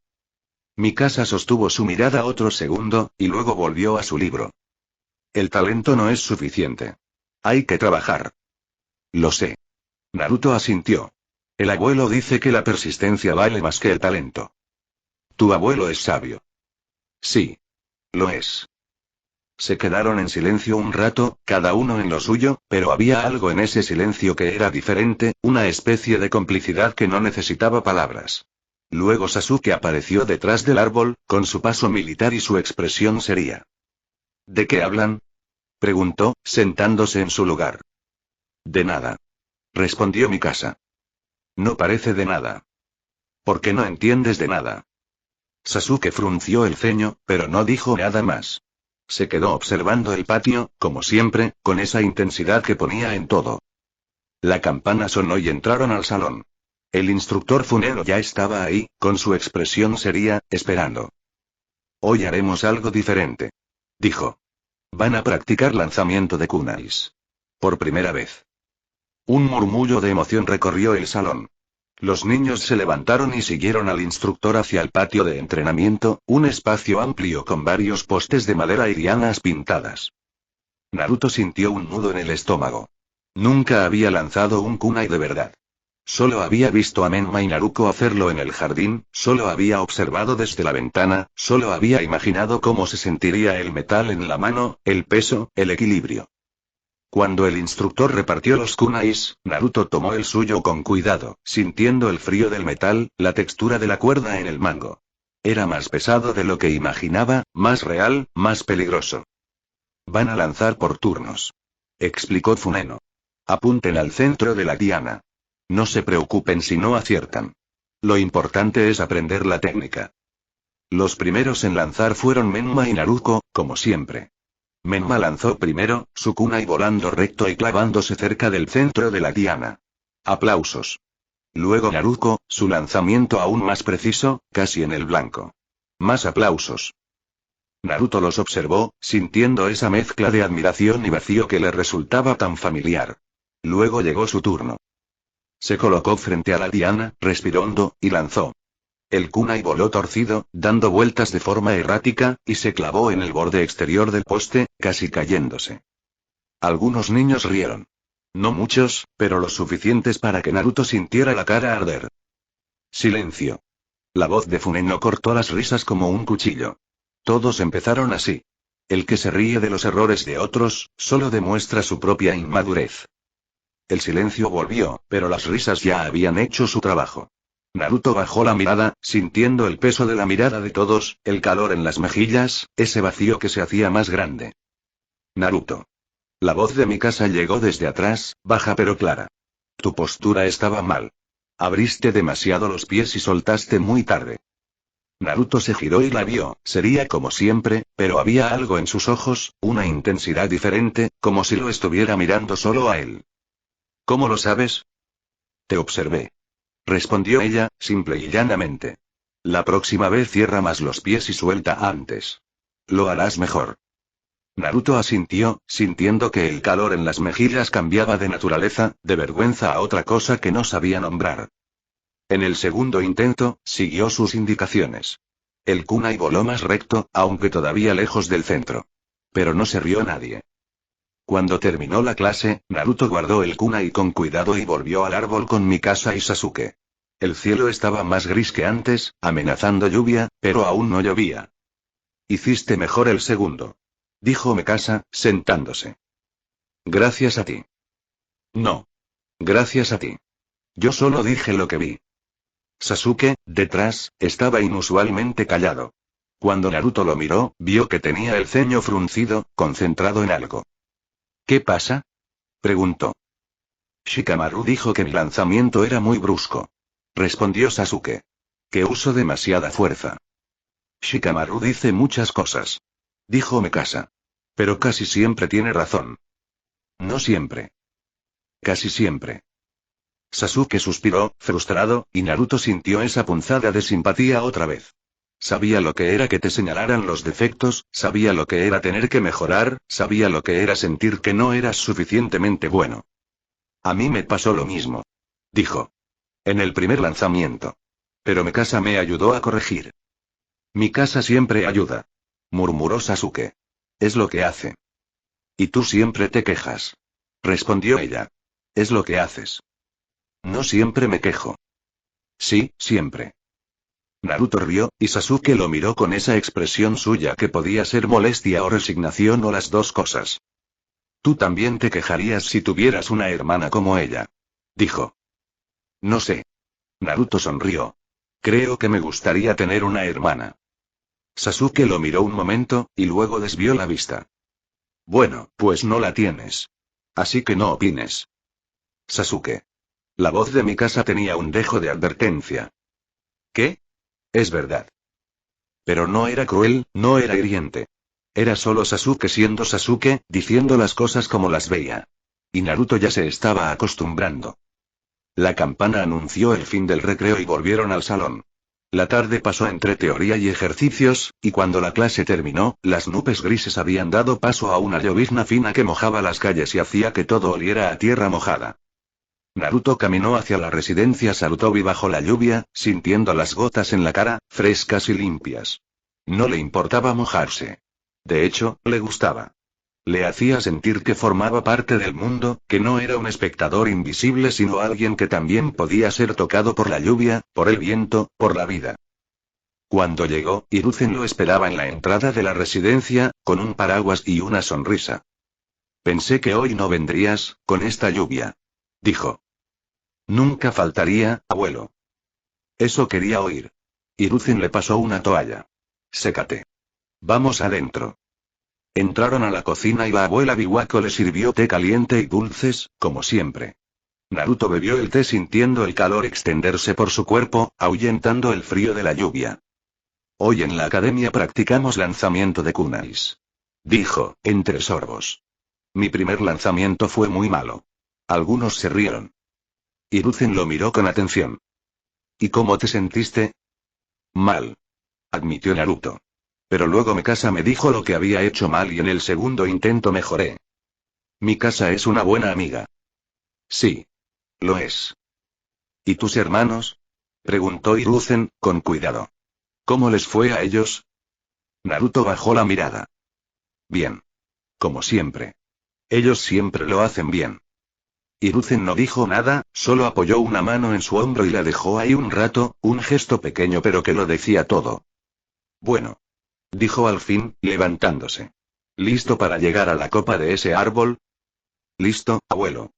Mikasa sostuvo su mirada otro segundo, y luego volvió a su libro. El talento no es suficiente. Hay que trabajar. Lo sé. Naruto asintió. El abuelo dice que la persistencia vale más que el talento. Tu abuelo es sabio. Sí. Lo es. Se quedaron en silencio un rato, cada uno en lo suyo, pero había algo en ese silencio que era diferente, una especie de complicidad que no necesitaba palabras. Luego Sasuke apareció detrás del árbol, con su paso militar y su expresión seria. ¿De qué hablan?, preguntó, sentándose en su lugar. De nada, respondió Mikasa. No parece de nada. ¿Por qué no entiendes de nada? Sasuke frunció el ceño, pero no dijo nada más. Se quedó observando el patio, como siempre, con esa intensidad que ponía en todo. La campana sonó y entraron al salón. El instructor Funeno ya estaba ahí, con su expresión seria, esperando. Hoy haremos algo diferente, dijo. Van a practicar lanzamiento de kunais. Por primera vez. Un murmullo de emoción recorrió el salón. Los niños se levantaron y siguieron al instructor hacia el patio de entrenamiento, un espacio amplio con varios postes de madera y lianas pintadas. Naruto sintió un nudo en el estómago. Nunca había lanzado un kunai de verdad. Solo había visto a Menma y Naruto hacerlo en el jardín, solo había observado desde la ventana, solo había imaginado cómo se sentiría el metal en la mano, el peso, el equilibrio. Cuando el instructor repartió los kunais, Naruto tomó el suyo con cuidado, sintiendo el frío del metal, la textura de la cuerda en el mango. Era más pesado de lo que imaginaba, más real, más peligroso. Van a lanzar por turnos, explicó Funeno. Apunten al centro de la diana. No se preocupen si no aciertan. Lo importante es aprender la técnica. Los primeros en lanzar fueron Menma y Naruto, como siempre. Menma lanzó primero, su kunai volando recto y clavándose cerca del centro de la diana. Aplausos. Luego Naruto, su lanzamiento aún más preciso, casi en el blanco. Más aplausos. Naruto los observó, sintiendo esa mezcla de admiración y vacío que le resultaba tan familiar. Luego llegó su turno. Se colocó frente a la diana, respiró hondo, y lanzó. El kunai voló torcido, dando vueltas de forma errática, y se clavó en el borde exterior del poste, casi cayéndose. Algunos niños rieron. No muchos, pero lo suficientes para que Naruto sintiera la cara arder. Silencio. La voz de Funeno cortó las risas como un cuchillo. Todos empezaron así. El que se ríe de los errores de otros, solo demuestra su propia inmadurez. El silencio volvió, pero las risas ya habían hecho su trabajo. Naruto bajó la mirada, sintiendo el peso de la mirada de todos, el calor en las mejillas, ese vacío que se hacía más grande. Naruto. La voz de Mikasa llegó desde atrás, baja pero clara. Tu postura estaba mal. Abriste demasiado los pies y soltaste muy tarde. Naruto se giró y la vio, sería como siempre, pero había algo en sus ojos, una intensidad diferente, como si lo estuviera mirando solo a él. ¿Cómo lo sabes? Te observé. Respondió ella, simple y llanamente. La próxima vez cierra más los pies y suelta antes. Lo harás mejor. Naruto asintió, sintiendo que el calor en las mejillas cambiaba de naturaleza, de vergüenza a otra cosa que no sabía nombrar. En el segundo intento, siguió sus indicaciones. El kunai voló más recto, aunque todavía lejos del centro. Pero no se rió nadie. Cuando terminó la clase, Naruto guardó el kunai con cuidado y volvió al árbol con Mikasa y Sasuke. El cielo estaba más gris que antes, amenazando lluvia, pero aún no llovía. Hiciste mejor el segundo, dijo Mikasa, sentándose. Gracias a ti. No. Gracias a ti. Yo solo dije lo que vi. Sasuke, detrás, estaba inusualmente callado. Cuando Naruto lo miró, vio que tenía el ceño fruncido, concentrado en algo. ¿Qué pasa? Preguntó. Shikamaru dijo que mi lanzamiento era muy brusco. Respondió Sasuke. Que uso demasiada fuerza. Shikamaru dice muchas cosas. Dijo Mikasa. Pero casi siempre tiene razón. No siempre. Casi siempre. Sasuke suspiró, frustrado, y Naruto sintió esa punzada de simpatía otra vez. Sabía lo que era que te señalaran los defectos, sabía lo que era tener que mejorar, sabía lo que era sentir que no eras suficientemente bueno. A mí me pasó lo mismo. Dijo. En el primer lanzamiento. Pero Mikasa me ayudó a corregir. Mikasa siempre ayuda. Murmuró Sasuke. Es lo que hace. Y tú siempre te quejas. Respondió ella. Es lo que haces. No siempre me quejo. Sí, siempre. Naruto rió, y Sasuke lo miró con esa expresión suya que podía ser molestia o resignación o las dos cosas. Tú también te quejarías si tuvieras una hermana como ella. Dijo. No sé. Naruto sonrió. Creo que me gustaría tener una hermana. Sasuke lo miró un momento, y luego desvió la vista. Bueno, pues no la tienes. Así que no opines. Sasuke. La voz de Mikasa tenía un dejo de advertencia. ¿Qué? Es verdad. Pero no era cruel, no era hiriente. Era solo Sasuke siendo Sasuke, diciendo las cosas como las veía. Y Naruto ya se estaba acostumbrando. La campana anunció el fin del recreo y volvieron al salón. La tarde pasó entre teoría y ejercicios, y cuando la clase terminó, las nubes grises habían dado paso a una llovizna fina que mojaba las calles y hacía que todo oliera a tierra mojada. Naruto caminó hacia la residencia Sarutobi bajo la lluvia, sintiendo las gotas en la cara, frescas y limpias. No le importaba mojarse. De hecho, le gustaba. Le hacía sentir que formaba parte del mundo, que no era un espectador invisible sino alguien que también podía ser tocado por la lluvia, por el viento, por la vida. Cuando llegó, Hiruzen lo esperaba en la entrada de la residencia, con un paraguas y una sonrisa. Pensé que hoy no vendrías, con esta lluvia. Dijo. Nunca faltaría, abuelo. Eso quería oír. Hiruzen le pasó una toalla. Sécate. Vamos adentro. Entraron a la cocina y la abuela Biwako le sirvió té caliente y dulces, como siempre. Naruto bebió el té sintiendo el calor extenderse por su cuerpo, ahuyentando el frío de la lluvia. Hoy en la academia practicamos lanzamiento de kunais. Dijo, entre sorbos. Mi primer lanzamiento fue muy malo. Algunos se rieron. Hiruzen lo miró con atención. ¿Y cómo te sentiste? Mal. Admitió Naruto. Pero luego Mikasa me dijo lo que había hecho mal y en el segundo intento mejoré. Mikasa es una buena amiga. Sí. Lo es. ¿Y tus hermanos? Preguntó Hiruzen, con cuidado. ¿Cómo les fue a ellos? Naruto bajó la mirada. Bien. Como siempre. Ellos siempre lo hacen bien. Hiruzen no dijo nada, solo apoyó una mano en su hombro y la dejó ahí un rato, un gesto pequeño pero que lo decía todo. Bueno. Dijo al fin, levantándose. ¿Listo para llegar a la copa de ese árbol? Listo, abuelo.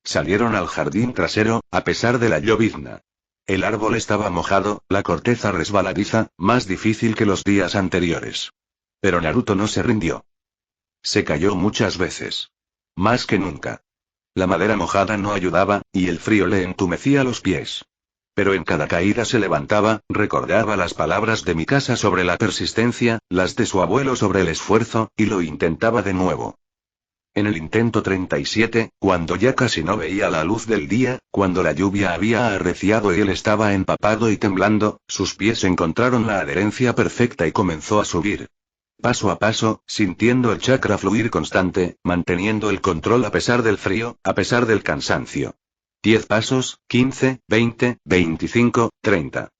Salieron al jardín trasero, a pesar de la llovizna. El árbol estaba mojado, la corteza resbaladiza, más difícil que los días anteriores. Pero Naruto no se rindió. Se cayó muchas veces. Más que nunca. La madera mojada no ayudaba, y el frío le entumecía los pies. Pero en cada caída se levantaba, recordaba las palabras de Mikasa sobre la persistencia, las de su abuelo sobre el esfuerzo, y lo intentaba de nuevo. En el intento 37, cuando ya casi no veía la luz del día, cuando la lluvia había arreciado y él estaba empapado y temblando, sus pies encontraron la adherencia perfecta y comenzó a subir. Paso a paso, sintiendo el chakra fluir constante, manteniendo el control a pesar del frío, a pesar del cansancio. 10 pasos, 15, 20, 25, 30.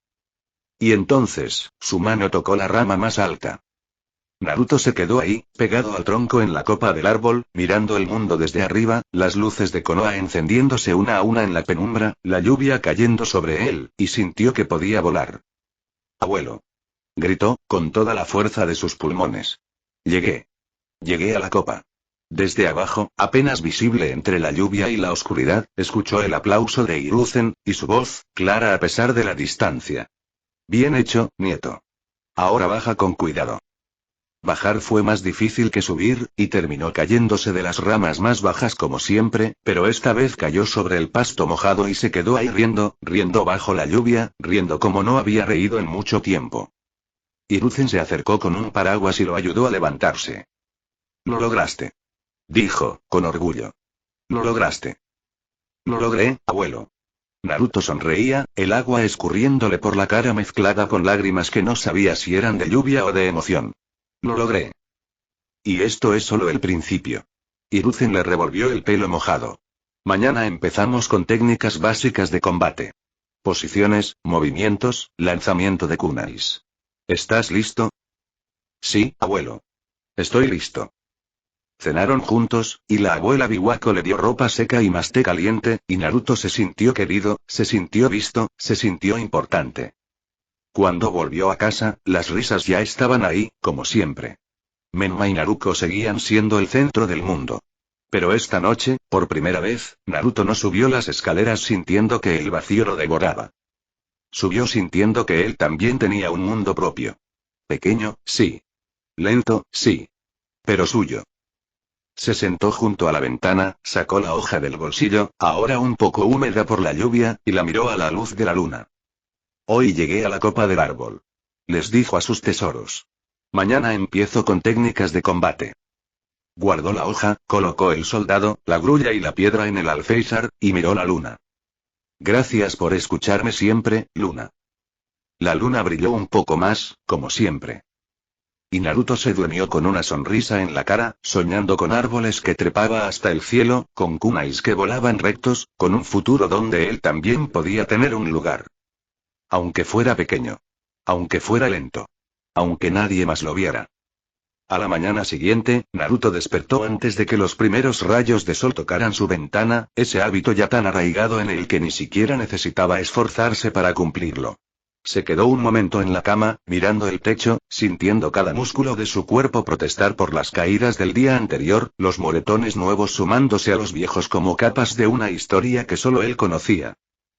Y entonces, su mano tocó la rama más alta. Naruto se quedó ahí, pegado al tronco en la copa del árbol, mirando el mundo desde arriba, las luces de Konoha encendiéndose una a una en la penumbra, la lluvia cayendo sobre él, y sintió que podía volar. «Abuelo», gritó, con toda la fuerza de sus pulmones. «Llegué. Llegué a la copa». Desde abajo, apenas visible entre la lluvia y la oscuridad, escuchó el aplauso de Hiruzen, y su voz, clara a pesar de la distancia. «Bien hecho, nieto. Ahora baja con cuidado». Bajar fue más difícil que subir, y terminó cayéndose de las ramas más bajas como siempre, pero esta vez cayó sobre el pasto mojado y se quedó ahí riendo, riendo bajo la lluvia, riendo como no había reído en mucho tiempo. Hiruzen se acercó con un paraguas y lo ayudó a levantarse. «Lo lograste», dijo, con orgullo. «Lo lograste». «Lo logré, abuelo». Naruto sonreía, el agua escurriéndole por la cara mezclada con lágrimas que no sabía si eran de lluvia o de emoción. «Lo logré». Y esto es solo el principio. Hiruzen le revolvió el pelo mojado. «Mañana empezamos con técnicas básicas de combate. Posiciones, movimientos, lanzamiento de kunais. ¿Estás listo?» «Sí, abuelo. Estoy listo». Cenaron juntos, y la abuela Biwako le dio ropa seca y más té caliente, y Naruto se sintió querido, se sintió visto, se sintió importante. Cuando volvió a casa, las risas ya estaban ahí, como siempre. Menma y Naruto seguían siendo el centro del mundo. Pero esta noche, por primera vez, Naruto no subió las escaleras sintiendo que el vacío lo devoraba. Subió sintiendo que él también tenía un mundo propio. Pequeño, sí. Lento, sí. Pero suyo. Se sentó junto a la ventana, sacó la hoja del bolsillo, ahora un poco húmeda por la lluvia, y la miró a la luz de la luna. «Hoy llegué a la copa del árbol», les dijo a sus tesoros. «Mañana empiezo con técnicas de combate». Guardó la hoja, colocó el soldado, la grulla y la piedra en el alféizar, y miró la luna. «Gracias por escucharme siempre, luna». La luna brilló un poco más, como siempre. Y Naruto se durmió con una sonrisa en la cara, soñando con árboles que trepaba hasta el cielo, con kunais que volaban rectos, con un futuro donde él también podía tener un lugar. Aunque fuera pequeño. Aunque fuera lento. Aunque nadie más lo viera. A la mañana siguiente, Naruto despertó antes de que los primeros rayos de sol tocaran su ventana, ese hábito ya tan arraigado en el que ni siquiera necesitaba esforzarse para cumplirlo. Se quedó un momento en la cama, mirando el techo, sintiendo cada músculo de su cuerpo protestar por las caídas del día anterior, los moretones nuevos sumándose a los viejos como capas de una historia que solo él conocía.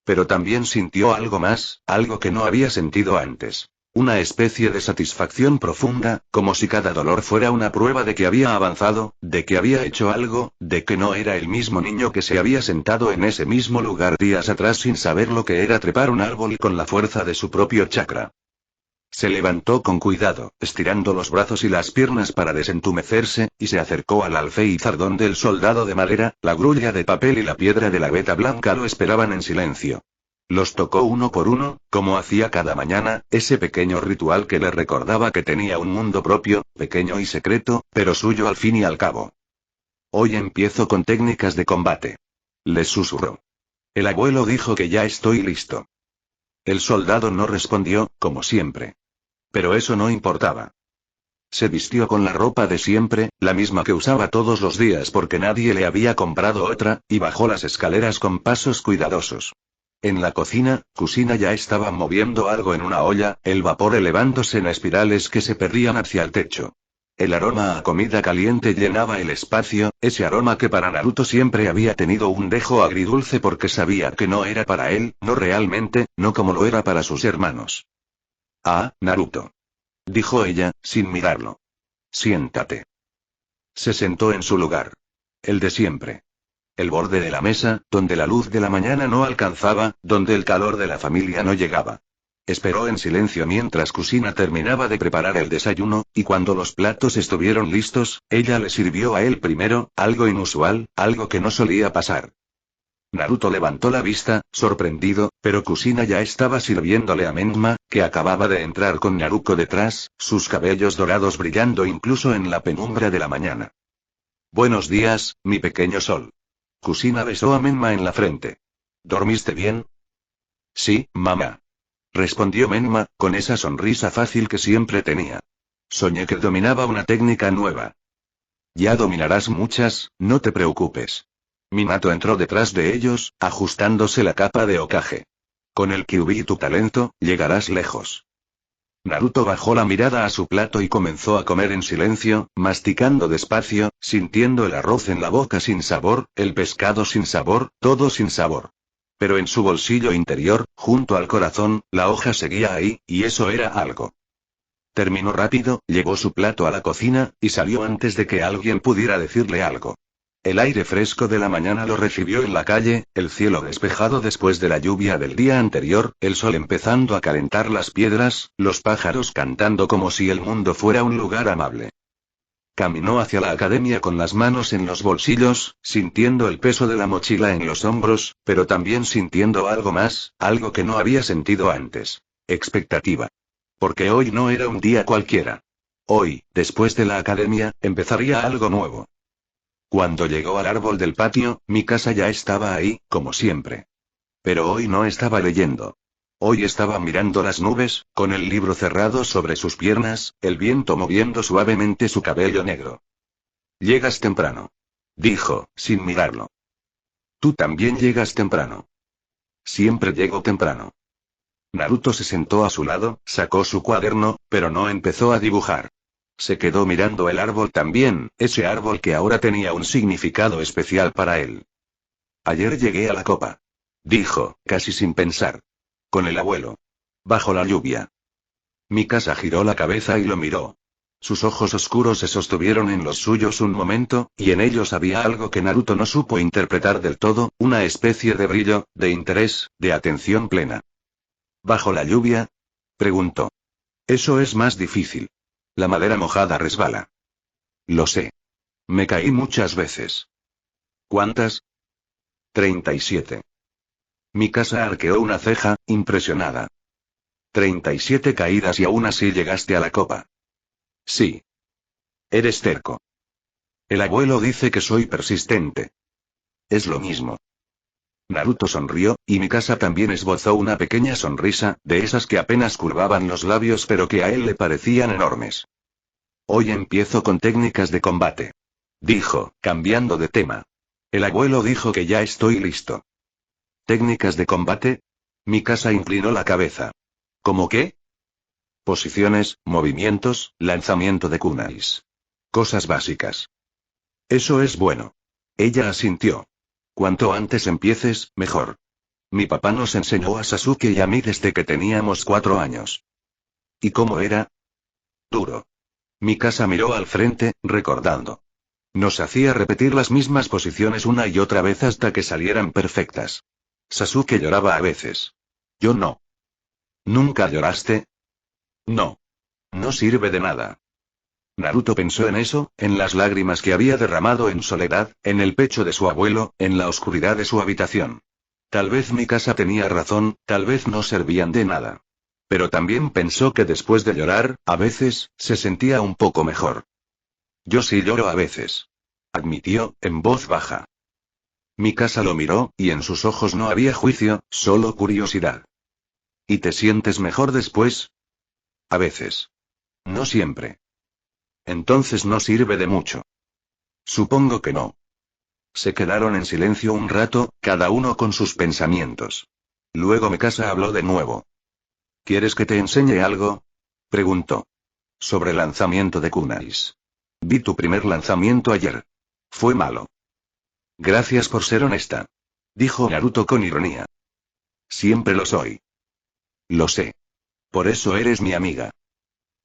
Pero también sintió algo más, algo que no había sentido antes. Una especie de satisfacción profunda, como si cada dolor fuera una prueba de que había avanzado, de que había hecho algo, de que no era el mismo niño que se había sentado en ese mismo lugar días atrás sin saber lo que era trepar un árbol con la fuerza de su propio chakra. Se levantó con cuidado, estirando los brazos y las piernas para desentumecerse, y se acercó al alféizar donde el soldado de madera, la grulla de papel y la piedra de la veta blanca lo esperaban en silencio. Los tocó uno por uno, como hacía cada mañana, ese pequeño ritual que le recordaba que tenía un mundo propio, pequeño y secreto, pero suyo al fin y al cabo. Hoy empiezo con técnicas de combate. Les susurró. El abuelo dijo que ya estoy listo. El soldado no respondió, como siempre. Pero eso no importaba. Se vistió con la ropa de siempre, la misma que usaba todos los días porque nadie le había comprado otra, y bajó las escaleras con pasos cuidadosos. En la cocina, Kusina ya estaba moviendo algo en una olla, el vapor elevándose en espirales que se perdían hacia el techo. El aroma a comida caliente llenaba el espacio, ese aroma que para Naruto siempre había tenido un dejo agridulce porque sabía que no era para él, no realmente, no como lo era para sus hermanos. Ah, Naruto. Dijo ella, sin mirarlo. Siéntate. Se sentó en su lugar. El de siempre. El borde de la mesa, donde la luz de la mañana no alcanzaba, donde el calor de la familia no llegaba. Esperó en silencio mientras Kusina terminaba de preparar el desayuno, y cuando los platos estuvieron listos, ella le sirvió a él primero, algo inusual, algo que no solía pasar. Naruto levantó la vista, sorprendido, pero Kusina ya estaba sirviéndole a Menma, que acababa de entrar con Naruto detrás, sus cabellos dorados brillando incluso en la penumbra de la mañana. Buenos días, mi pequeño sol. Kusina besó a Menma en la frente. ¿Dormiste bien? Sí, mamá. Respondió Menma, con esa sonrisa fácil que siempre tenía. Soñé que dominaba una técnica nueva. Ya dominarás muchas, no te preocupes. Minato entró detrás de ellos, ajustándose la capa de Hokage. Con el Kyuubi y tu talento, llegarás lejos. Naruto bajó la mirada a su plato y comenzó a comer en silencio, masticando despacio, sintiendo el arroz en la boca sin sabor, el pescado sin sabor, todo sin sabor. Pero en su bolsillo interior, junto al corazón, la hoja seguía ahí, y eso era algo. Terminó rápido, llevó su plato a la cocina, y salió antes de que alguien pudiera decirle algo. El aire fresco de la mañana lo recibió en la calle, el cielo despejado después de la lluvia del día anterior, el sol empezando a calentar las piedras, los pájaros cantando como si el mundo fuera un lugar amable. Caminó hacia la academia con las manos en los bolsillos, sintiendo el peso de la mochila en los hombros, pero también sintiendo algo más, algo que no había sentido antes. Expectativa. Porque hoy no era un día cualquiera. Hoy, después de la academia, empezaría algo nuevo. Cuando llegó al árbol del patio, mi casa ya estaba ahí, como siempre. Pero hoy no estaba leyendo. Hoy estaba mirando las nubes, con el libro cerrado sobre sus piernas, el viento moviendo suavemente su cabello negro. Llegas temprano. Dijo, sin mirarlo. Tú también llegas temprano. Siempre llego temprano. Naruto se sentó a su lado, sacó su cuaderno, pero no empezó a dibujar. Se quedó mirando el árbol también, ese árbol que ahora tenía un significado especial para él. Ayer llegué a la copa. Dijo, casi sin pensar. Con el abuelo. Bajo la lluvia. Mikasa giró la cabeza y lo miró. Sus ojos oscuros se sostuvieron en los suyos un momento, y en ellos había algo que Naruto no supo interpretar del todo, una especie de brillo, de interés, de atención plena. ¿Bajo la lluvia? Preguntó. Eso es más difícil. La madera mojada resbala. Lo sé. Me caí muchas veces. ¿Cuántas? 37. Mikasa arqueó una ceja, impresionada. 37 caídas y aún así llegaste a la copa. Sí. Eres terco. El abuelo dice que soy persistente. Es lo mismo. Naruto sonrió, y Mikasa también esbozó una pequeña sonrisa, de esas que apenas curvaban los labios pero que a él le parecían enormes. Hoy empiezo con técnicas de combate. Dijo, cambiando de tema. El abuelo dijo que ya estoy listo. ¿Técnicas de combate? Mikasa inclinó la cabeza. ¿Cómo qué? Posiciones, movimientos, lanzamiento de kunais. Cosas básicas. Eso es bueno. Ella asintió. Cuanto antes empieces, mejor. Mi papá nos enseñó a Sasuke y a mí desde que teníamos 4 años. ¿Y cómo era? Duro. Mikasa miró al frente, recordando. Nos hacía repetir las mismas posiciones una y otra vez hasta que salieran perfectas. Sasuke lloraba a veces. Yo no. ¿Nunca lloraste? No. No sirve de nada. Naruto pensó en eso, en las lágrimas que había derramado en soledad, en el pecho de su abuelo, en la oscuridad de su habitación. Tal vez Mikasa tenía razón, tal vez no servían de nada. Pero también pensó que después de llorar, a veces, se sentía un poco mejor. Yo sí lloro a veces. Admitió, en voz baja. Mikasa lo miró, y en sus ojos no había juicio, solo curiosidad. ¿Y te sientes mejor después? A veces. No siempre. Entonces no sirve de mucho. Supongo que no. Se quedaron en silencio un rato, cada uno con sus pensamientos. Luego Mikasa habló de nuevo. ¿Quieres que te enseñe algo? Preguntó. Sobre lanzamiento de kunais. Vi tu primer lanzamiento ayer. Fue malo. Gracias por ser honesta. Dijo Naruto con ironía. Siempre lo soy. Lo sé. Por eso eres mi amiga.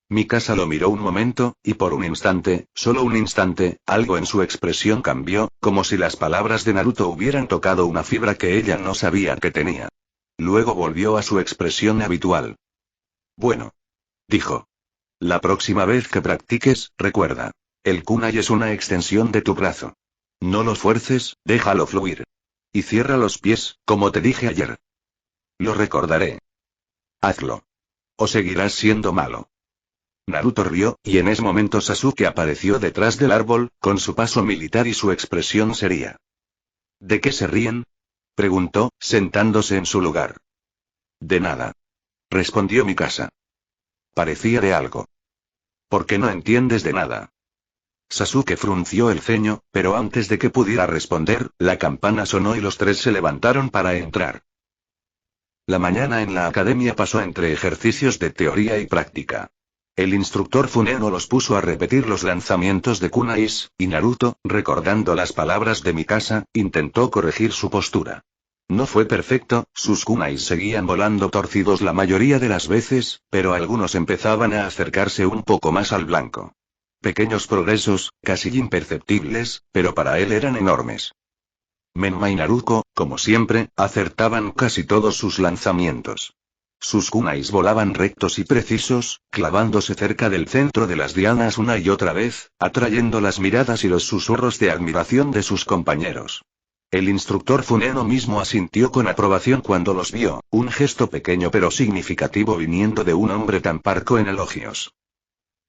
Mikasa lo miró un momento, y por un instante, solo un instante, algo en su expresión cambió, como si las palabras de Naruto hubieran tocado una fibra que ella no sabía que tenía. Luego volvió a su expresión habitual. Bueno. Dijo. La próxima vez que practiques, recuerda. El kunai es una extensión de tu brazo. No lo fuerces, déjalo fluir. Y cierra los pies, como te dije ayer. Lo recordaré. Hazlo. O seguirás siendo malo. Naruto rió, y en ese momento Sasuke apareció detrás del árbol, con su paso militar y su expresión seria. ¿De qué se ríen? Preguntó, sentándose en su lugar. De nada. Respondió Mikasa. Parecía de algo. ¿Por qué no entiendes de nada? Sasuke frunció el ceño, pero antes de que pudiera responder, la campana sonó y los tres se levantaron para entrar. La mañana en la academia pasó entre ejercicios de teoría y práctica. El instructor Funeno los puso a repetir los lanzamientos de kunais, y Naruto, recordando las palabras de Mikasa, intentó corregir su postura. No fue perfecto, sus kunais seguían volando torcidos la mayoría de las veces, pero algunos empezaban a acercarse un poco más al blanco. Pequeños progresos, casi imperceptibles, pero para él eran enormes. Menma y Naruto, como siempre, acertaban casi todos sus lanzamientos. Sus kunais volaban rectos y precisos, clavándose cerca del centro de las dianas una y otra vez, atrayendo las miradas y los susurros de admiración de sus compañeros. El instructor Funeno mismo asintió con aprobación cuando los vio, un gesto pequeño pero significativo viniendo de un hombre tan parco en elogios.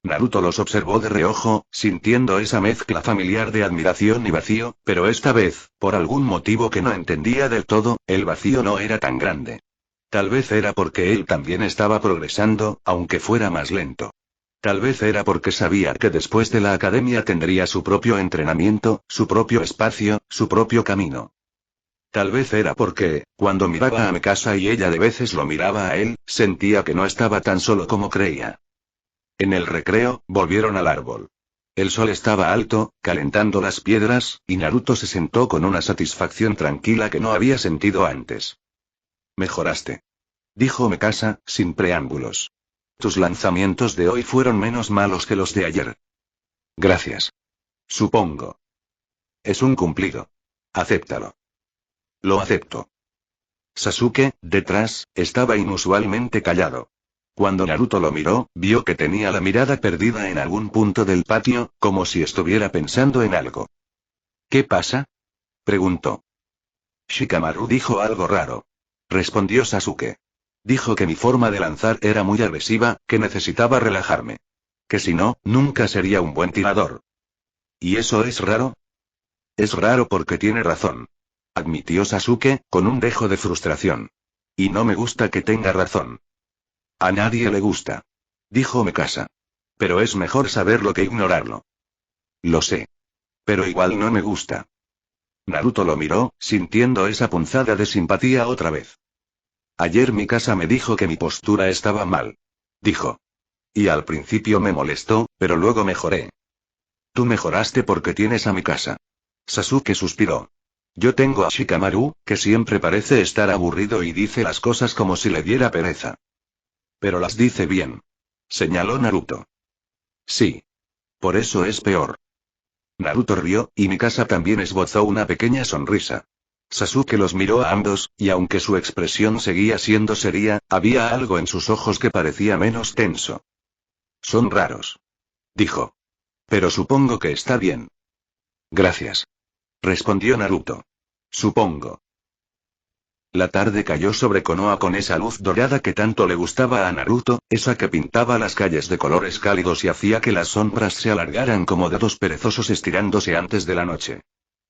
Naruto los observó de reojo, sintiendo esa mezcla familiar de admiración y vacío, pero esta vez, por algún motivo que no entendía del todo, el vacío no era tan grande. Tal vez era porque él también estaba progresando, aunque fuera más lento. Tal vez era porque sabía que después de la academia tendría su propio entrenamiento, su propio espacio, su propio camino. Tal vez era porque, cuando miraba a Mikasa y ella de veces lo miraba a él, sentía que no estaba tan solo como creía. En el recreo, volvieron al árbol. El sol estaba alto, calentando las piedras, y Naruto se sentó con una satisfacción tranquila que no había sentido antes. Mejoraste. Dijo Mikasa, sin preámbulos. Tus lanzamientos de hoy fueron menos malos que los de ayer. Gracias. Supongo. Es un cumplido. Acéptalo. Lo acepto. Sasuke, detrás, estaba inusualmente callado. Cuando Naruto lo miró, vio que tenía la mirada perdida en algún punto del patio, como si estuviera pensando en algo. ¿Qué pasa? Preguntó. Shikamaru dijo algo raro. Respondió Sasuke. Dijo que mi forma de lanzar era muy agresiva, que necesitaba relajarme. Que si no, nunca sería un buen tirador. ¿Y eso es raro? Es raro porque tiene razón. Admitió Sasuke, con un dejo de frustración. Y no me gusta que tenga razón. A nadie le gusta. Dijo Mikasa. Pero es mejor saberlo que ignorarlo. Lo sé. Pero igual no me gusta. Naruto lo miró, sintiendo esa punzada de simpatía otra vez. Ayer Mikasa me dijo que mi postura estaba mal. Dijo. Y al principio me molestó, pero luego mejoré. Tú mejoraste porque tienes a Mikasa. Sasuke suspiró. Yo tengo a Shikamaru, que siempre parece estar aburrido y dice las cosas como si le diera pereza. Pero las dice bien. Señaló Naruto. Sí. Por eso es peor. Naruto rió, y Mikasa también esbozó una pequeña sonrisa. Sasuke los miró a ambos, y aunque su expresión seguía siendo seria, había algo en sus ojos que parecía menos tenso. Son raros. Dijo. Pero supongo que está bien. Gracias. Respondió Naruto. Supongo. La tarde cayó sobre Konoha con esa luz dorada que tanto le gustaba a Naruto, esa que pintaba las calles de colores cálidos y hacía que las sombras se alargaran como dedos perezosos estirándose antes de la noche.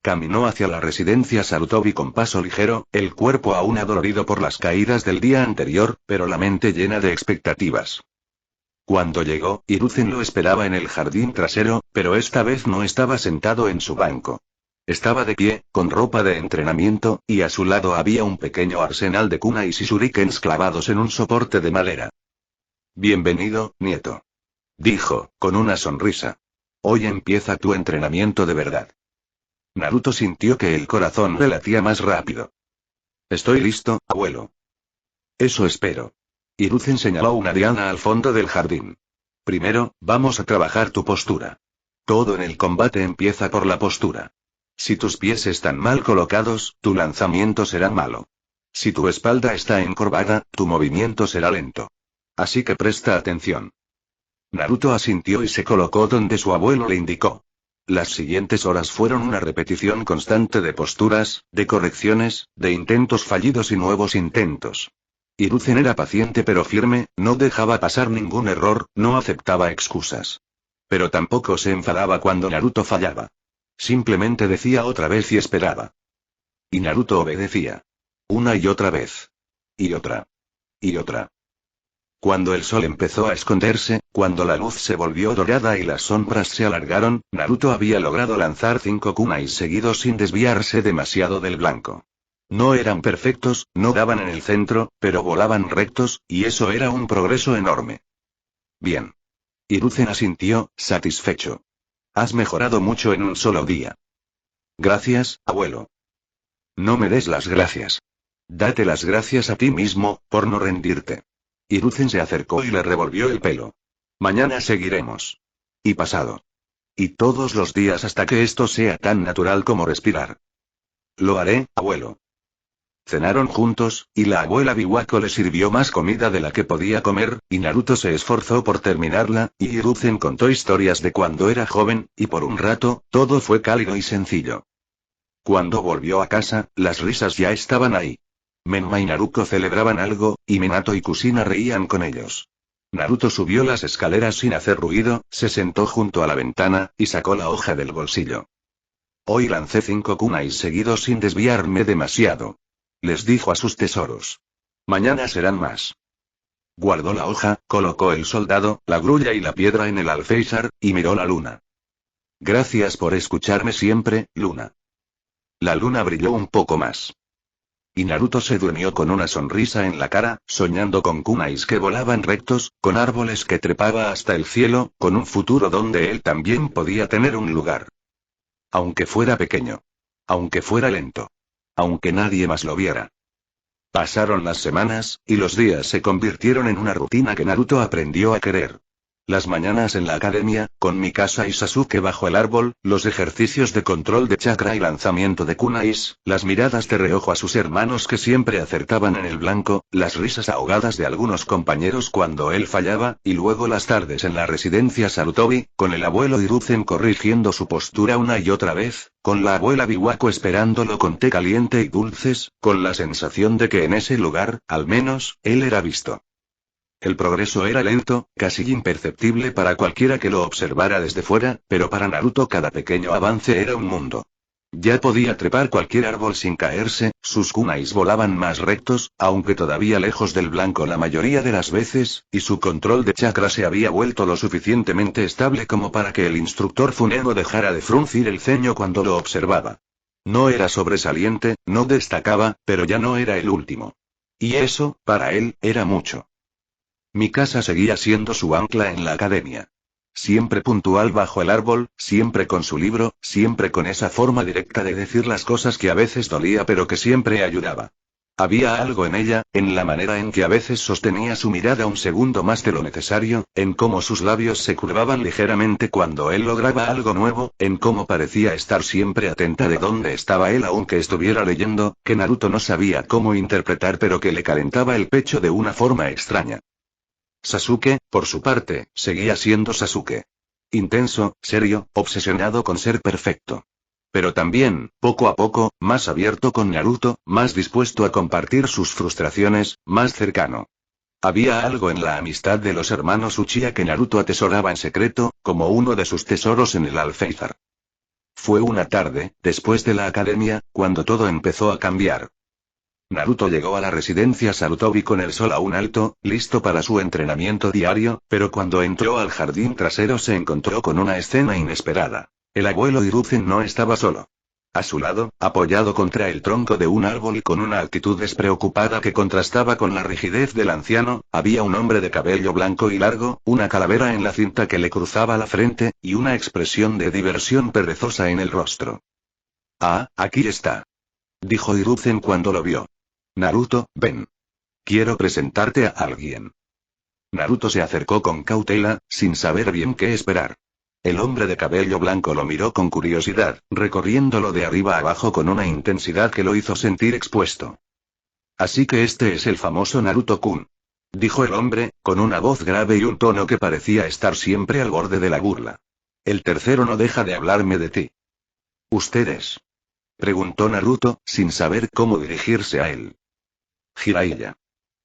Caminó hacia la residencia Sarutobi con paso ligero, el cuerpo aún adolorido por las caídas del día anterior, pero la mente llena de expectativas. Cuando llegó, Hiruzen lo esperaba en el jardín trasero, pero esta vez no estaba sentado en su banco. Estaba de pie, con ropa de entrenamiento, y a su lado había un pequeño arsenal de kunais y shurikens clavados en un soporte de madera. Bienvenido, nieto. Dijo, con una sonrisa. Hoy empieza tu entrenamiento de verdad. Naruto sintió que el corazón le latía más rápido. Estoy listo, abuelo. Eso espero. Hiruzen señaló una diana al fondo del jardín. Primero, vamos a trabajar tu postura. Todo en el combate empieza por la postura. Si tus pies están mal colocados, tu lanzamiento será malo. Si tu espalda está encorvada, tu movimiento será lento. Así que presta atención. Naruto asintió y se colocó donde su abuelo le indicó. Las siguientes horas fueron una repetición constante de posturas, de correcciones, de intentos fallidos y nuevos intentos. Hiruzen era paciente pero firme, no dejaba pasar ningún error, no aceptaba excusas. Pero tampoco se enfadaba cuando Naruto fallaba. Simplemente decía otra vez y esperaba. Y Naruto obedecía. Una y otra vez. Y otra. Y otra. Cuando el sol empezó a esconderse, cuando la luz se volvió dorada y las sombras se alargaron, Naruto había logrado lanzar 5 kunais seguidos sin desviarse demasiado del blanco. No eran perfectos, no daban en el centro, pero volaban rectos, y eso era un progreso enorme. Bien. Hiruzen asintió, satisfecho. Has mejorado mucho en un solo día. Gracias, abuelo. No me des las gracias. Date las gracias a ti mismo, por no rendirte. Hiruzen se acercó y le revolvió el pelo. Mañana seguiremos. Y pasado. Y todos los días hasta que esto sea tan natural como respirar. Lo haré, abuelo. Cenaron juntos, y la abuela Biwako le sirvió más comida de la que podía comer, y Naruto se esforzó por terminarla, y Hiruzen contó historias de cuando era joven, y por un rato, todo fue cálido y sencillo. Cuando volvió a casa, las risas ya estaban ahí. Menma y Naruto celebraban algo, y Minato y Kushina reían con ellos. Naruto subió las escaleras sin hacer ruido, se sentó junto a la ventana, y sacó la hoja del bolsillo. Hoy lancé 5 kunais seguidos sin desviarme demasiado. Les dijo a sus tesoros. Mañana serán más. Guardó la hoja, colocó el soldado, la grulla y la piedra en el alféizar, y miró la luna. Gracias por escucharme siempre, luna. La luna brilló un poco más. Y Naruto se durmió con una sonrisa en la cara, soñando con kunais que volaban rectos, con árboles que trepaba hasta el cielo, con un futuro donde él también podía tener un lugar. Aunque fuera pequeño. Aunque fuera lento. Aunque nadie más lo viera. Pasaron las semanas, y los días se convirtieron en una rutina que Naruto aprendió a querer. Las mañanas en la academia, con Mikasa y Sasuke bajo el árbol, los ejercicios de control de chakra y lanzamiento de kunais, las miradas de reojo a sus hermanos que siempre acertaban en el blanco, las risas ahogadas de algunos compañeros cuando él fallaba, y luego las tardes en la residencia Sarutobi, con el abuelo Hiruzen corrigiendo su postura una y otra vez, con la abuela Biwako esperándolo con té caliente y dulces, con la sensación de que en ese lugar, al menos, él era visto. El progreso era lento, casi imperceptible para cualquiera que lo observara desde fuera, pero para Naruto cada pequeño avance era un mundo. Ya podía trepar cualquier árbol sin caerse, sus kunais volaban más rectos, aunque todavía lejos del blanco la mayoría de las veces, y su control de chakra se había vuelto lo suficientemente estable como para que el instructor Funen no dejara de fruncir el ceño cuando lo observaba. No era sobresaliente, no destacaba, pero ya no era el último. Y eso, para él, era mucho. Mikasa seguía siendo su ancla en la academia. Siempre puntual bajo el árbol, siempre con su libro, siempre con esa forma directa de decir las cosas que a veces dolía pero que siempre ayudaba. Había algo en ella, en la manera en que a veces sostenía su mirada un segundo más de lo necesario, en cómo sus labios se curvaban ligeramente cuando él lograba algo nuevo, en cómo parecía estar siempre atenta de dónde estaba él aunque estuviera leyendo, que Naruto no sabía cómo interpretar pero que le calentaba el pecho de una forma extraña. Sasuke, por su parte, seguía siendo Sasuke. Intenso, serio, obsesionado con ser perfecto. Pero también, poco a poco, más abierto con Naruto, más dispuesto a compartir sus frustraciones, más cercano. Había algo en la amistad de los hermanos Uchiha que Naruto atesoraba en secreto, como uno de sus tesoros en el alféizar. Fue una tarde, después de la academia, cuando todo empezó a cambiar. Naruto llegó a la residencia Sarutobi con el sol aún alto, listo para su entrenamiento diario, pero cuando entró al jardín trasero se encontró con una escena inesperada. El abuelo Hiruzen no estaba solo. A su lado, apoyado contra el tronco de un árbol y con una actitud despreocupada que contrastaba con la rigidez del anciano, había un hombre de cabello blanco y largo, una calavera en la cinta que le cruzaba la frente, y una expresión de diversión perezosa en el rostro. «Ah, aquí está», dijo Hiruzen cuando lo vio. «Naruto, ven. Quiero presentarte a alguien». Naruto se acercó con cautela, sin saber bien qué esperar. El hombre de cabello blanco lo miró con curiosidad, recorriéndolo de arriba a abajo con una intensidad que lo hizo sentir expuesto. «Así que este es el famoso Naruto-kun», dijo el hombre, con una voz grave y un tono que parecía estar siempre al borde de la burla. «El tercero no deja de hablarme de ti». «¿Ustedes?», preguntó Naruto, sin saber cómo dirigirse a él. «Jiraiya»,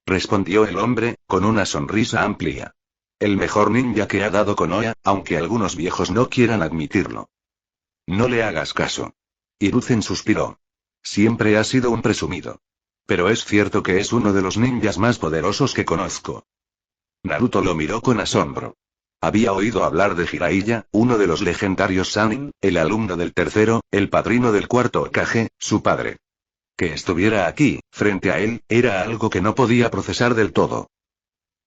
respondió el hombre, con una sonrisa amplia. «El mejor ninja que ha dado Konoha, aunque algunos viejos no quieran admitirlo». «No le hagas caso». Hiruzen suspiró. «Siempre ha sido un presumido. Pero es cierto que es uno de los ninjas más poderosos que conozco». Naruto lo miró con asombro. Había oído hablar de Jiraiya, uno de los legendarios Sannin, el alumno del tercero, el padrino del cuarto Hokage, su padre. Que estuviera aquí, frente a él, era algo que no podía procesar del todo.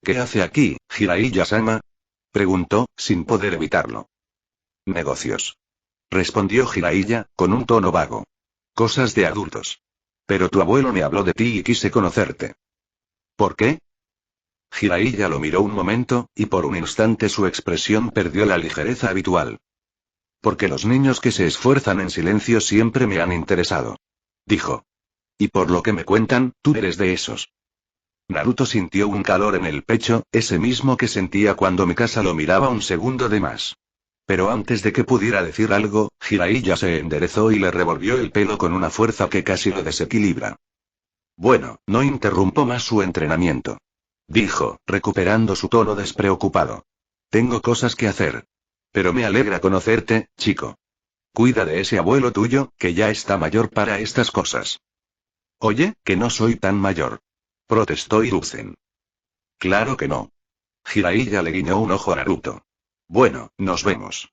«¿Qué hace aquí, Jiraiya-sama?», preguntó, sin poder evitarlo. «Negocios», respondió Jiraiya, con un tono vago. «Cosas de adultos. Pero tu abuelo me habló de ti y quise conocerte». «¿Por qué?». Jiraiya lo miró un momento, y por un instante su expresión perdió la ligereza habitual. «Porque los niños que se esfuerzan en silencio siempre me han interesado», dijo. «Y por lo que me cuentan, tú eres de esos». Naruto sintió un calor en el pecho, ese mismo que sentía cuando Mikasa lo miraba un segundo de más. Pero antes de que pudiera decir algo, Jiraiya se enderezó y le revolvió el pelo con una fuerza que casi lo desequilibra. «Bueno, no interrumpo más su entrenamiento», dijo, recuperando su tono despreocupado. «Tengo cosas que hacer. Pero me alegra conocerte, chico. Cuida de ese abuelo tuyo, que ya está mayor para estas cosas». «Oye, que no soy tan mayor», protestó Hiruzen. «Claro que no». Jiraiya le guiñó un ojo a Naruto. «Bueno, nos vemos».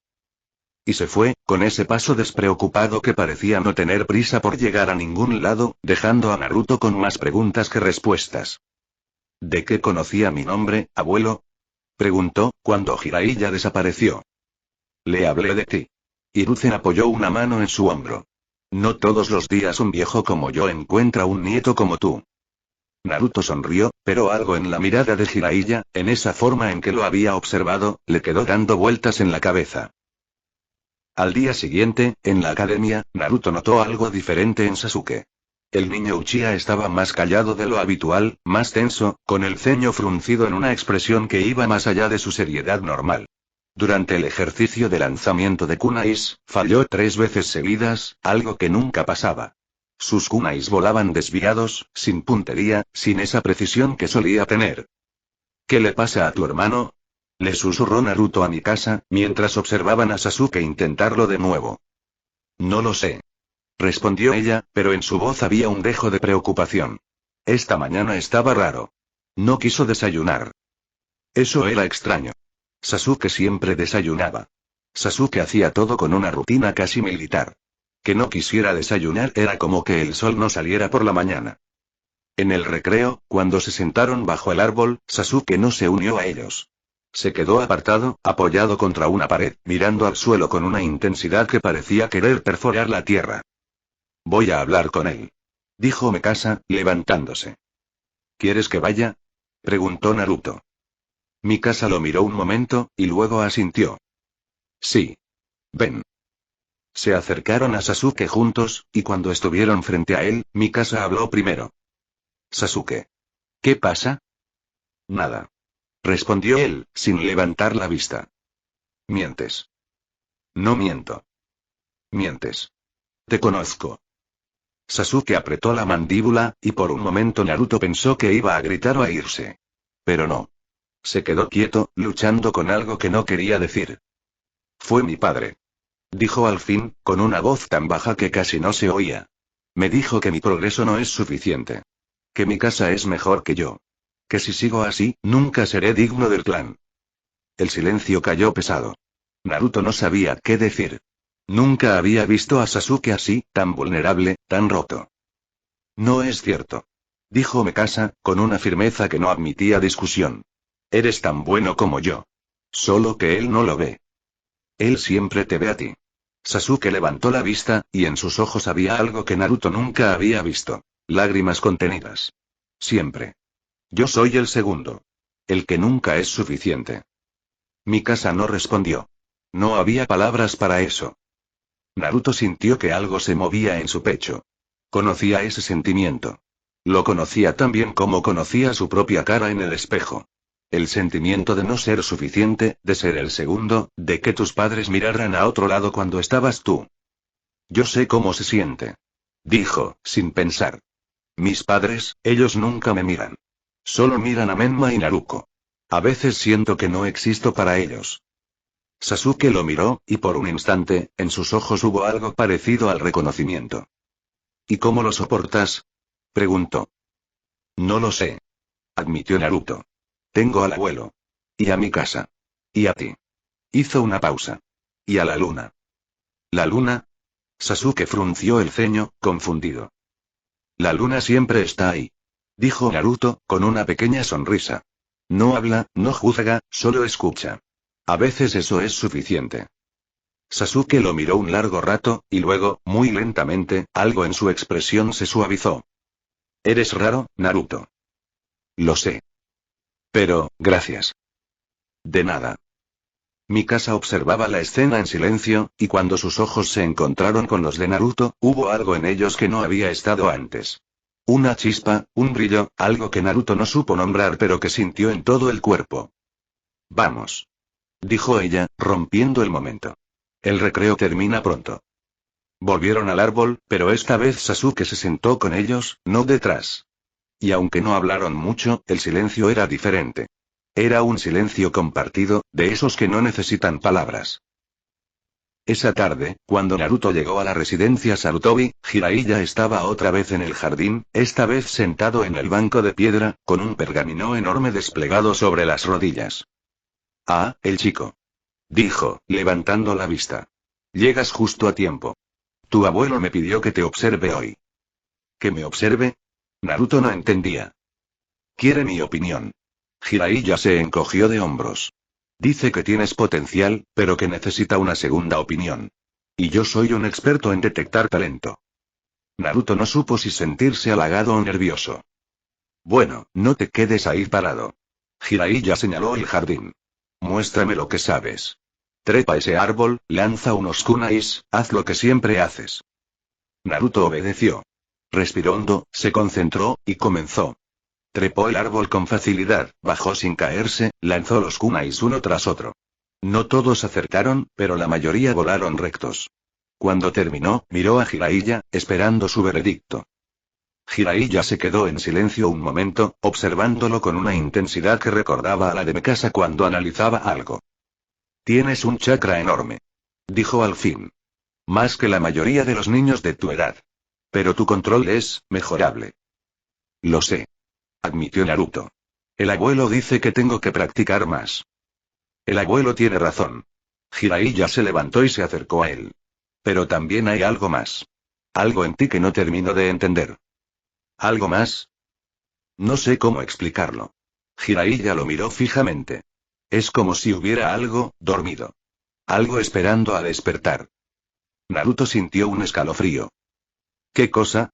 Y se fue, con ese paso despreocupado que parecía no tener prisa por llegar a ningún lado, dejando a Naruto con más preguntas que respuestas. «¿De qué conocía mi nombre, abuelo?», preguntó, cuando Jiraiya desapareció. «Le hablé de ti». Hiruzen apoyó una mano en su hombro. «No todos los días un viejo como yo encuentra un nieto como tú». Naruto sonrió, pero algo en la mirada de Jiraiya, en esa forma en que lo había observado, le quedó dando vueltas en la cabeza. Al día siguiente, en la academia, Naruto notó algo diferente en Sasuke. El niño Uchiha estaba más callado de lo habitual, más tenso, con el ceño fruncido en una expresión que iba más allá de su seriedad normal. Durante el ejercicio de lanzamiento de kunais, falló 3 veces seguidas, algo que nunca pasaba. Sus kunais volaban desviados, sin puntería, sin esa precisión que solía tener. ¿Qué le pasa a tu hermano? Le susurró Naruto a Mikasa, mientras observaban a Sasuke intentarlo de nuevo. No lo sé. Respondió ella, pero en su voz había un dejo de preocupación. Esta mañana estaba raro. No quiso desayunar. Eso era extraño. Sasuke siempre desayunaba. Sasuke hacía todo con una rutina casi militar. Que no quisiera desayunar era como que el sol no saliera por la mañana. En el recreo, cuando se sentaron bajo el árbol, Sasuke no se unió a ellos. Se quedó apartado, apoyado contra una pared, mirando al suelo con una intensidad que parecía querer perforar la tierra. Voy a hablar con él. Dijo Mikasa, levantándose. ¿Quieres que vaya? Preguntó Naruto. Mikasa lo miró un momento, y luego asintió. Sí. Ven. Se acercaron a Sasuke juntos, y cuando estuvieron frente a él, Mikasa habló primero. Sasuke. ¿Qué pasa? Nada. Respondió él, sin levantar la vista. Mientes. No miento. Mientes. Te conozco. Sasuke apretó la mandíbula, y por un momento Naruto pensó que iba a gritar o a irse. Pero no. Se quedó quieto, luchando con algo que no quería decir. Fue mi padre. Dijo al fin, con una voz tan baja que casi no se oía. Me dijo que mi progreso no es suficiente. Que mi casa es mejor que yo. Que si sigo así, nunca seré digno del clan. El silencio cayó pesado. Naruto no sabía qué decir. Nunca había visto a Sasuke así, tan vulnerable, tan roto. No es cierto. Dijo Mikasa, con una firmeza que no admitía discusión. Eres tan bueno como yo. Solo que él no lo ve. Él siempre te ve a ti. Sasuke levantó la vista, y en sus ojos había algo que Naruto nunca había visto. Lágrimas contenidas. Siempre. Yo soy el segundo. El que nunca es suficiente. Mikasa no respondió. No había palabras para eso. Naruto sintió que algo se movía en su pecho. Conocía ese sentimiento. Lo conocía tan bien como conocía su propia cara en el espejo. El sentimiento de no ser suficiente, de ser el segundo, de que tus padres miraran a otro lado cuando estabas tú. Yo sé cómo se siente. Dijo, sin pensar. Mis padres, ellos nunca me miran. Solo miran a Menma y Naruto. A veces siento que no existo para ellos. Sasuke lo miró, y por un instante, en sus ojos hubo algo parecido al reconocimiento. ¿Y cómo lo soportas? Preguntó. No lo sé. Admitió Naruto. Tengo al abuelo. Y a mi casa. Y a ti. Hizo una pausa. Y a la luna. ¿La luna? Sasuke frunció el ceño, confundido. La luna siempre está ahí. Dijo Naruto, con una pequeña sonrisa. No habla, no juzga, solo escucha. A veces eso es suficiente. Sasuke lo miró un largo rato, y luego, muy lentamente, algo en su expresión se suavizó. Eres raro, Naruto. Lo sé. Pero, gracias. De nada. Mikasa observaba la escena en silencio, y cuando sus ojos se encontraron con los de Naruto, hubo algo en ellos que no había estado antes. Una chispa, un brillo, algo que Naruto no supo nombrar pero que sintió en todo el cuerpo. Vamos. Dijo ella, rompiendo el momento. El recreo termina pronto. Volvieron al árbol, pero esta vez Sasuke se sentó con ellos, no detrás. Y aunque no hablaron mucho, el silencio era diferente. Era un silencio compartido, de esos que no necesitan palabras. Esa tarde, cuando Naruto llegó a la residencia Sarutobi, Jiraiya estaba otra vez en el jardín, esta vez sentado en el banco de piedra, con un pergamino enorme desplegado sobre las rodillas. Ah, el chico. Dijo, levantando la vista. Llegas justo a tiempo. Tu abuelo me pidió que te observe hoy. ¿Que me observe? Naruto no entendía. Quiere mi opinión. Jiraiya se encogió de hombros. Dice que tienes potencial, pero que necesita una segunda opinión. Y yo soy un experto en detectar talento. Naruto no supo si sentirse halagado o nervioso. Bueno, no te quedes ahí parado. Jiraiya señaló el jardín. Muéstrame lo que sabes. Trepa ese árbol, lanza unos kunais, haz lo que siempre haces. Naruto obedeció. Respiró hondo, se concentró, y comenzó. Trepó el árbol con facilidad, bajó sin caerse, lanzó los kunais uno tras otro. No todos acertaron, pero la mayoría volaron rectos. Cuando terminó, miró a Jiraiya, esperando su veredicto. Jiraiya se quedó en silencio un momento, observándolo con una intensidad que recordaba a la de Mikasa cuando analizaba algo. Tienes un chakra enorme. Dijo al fin. Más que la mayoría de los niños de tu edad. Pero tu control es mejorable. Lo sé. Admitió Naruto. El abuelo dice que tengo que practicar más. El abuelo tiene razón. Jiraiya se levantó y se acercó a él. Pero también hay algo más. Algo en ti que no termino de entender. ¿Algo más? No sé cómo explicarlo. Jiraiya lo miró fijamente. Es como si hubiera algo, dormido. Algo esperando a despertar. Naruto sintió un escalofrío. ¿Qué cosa?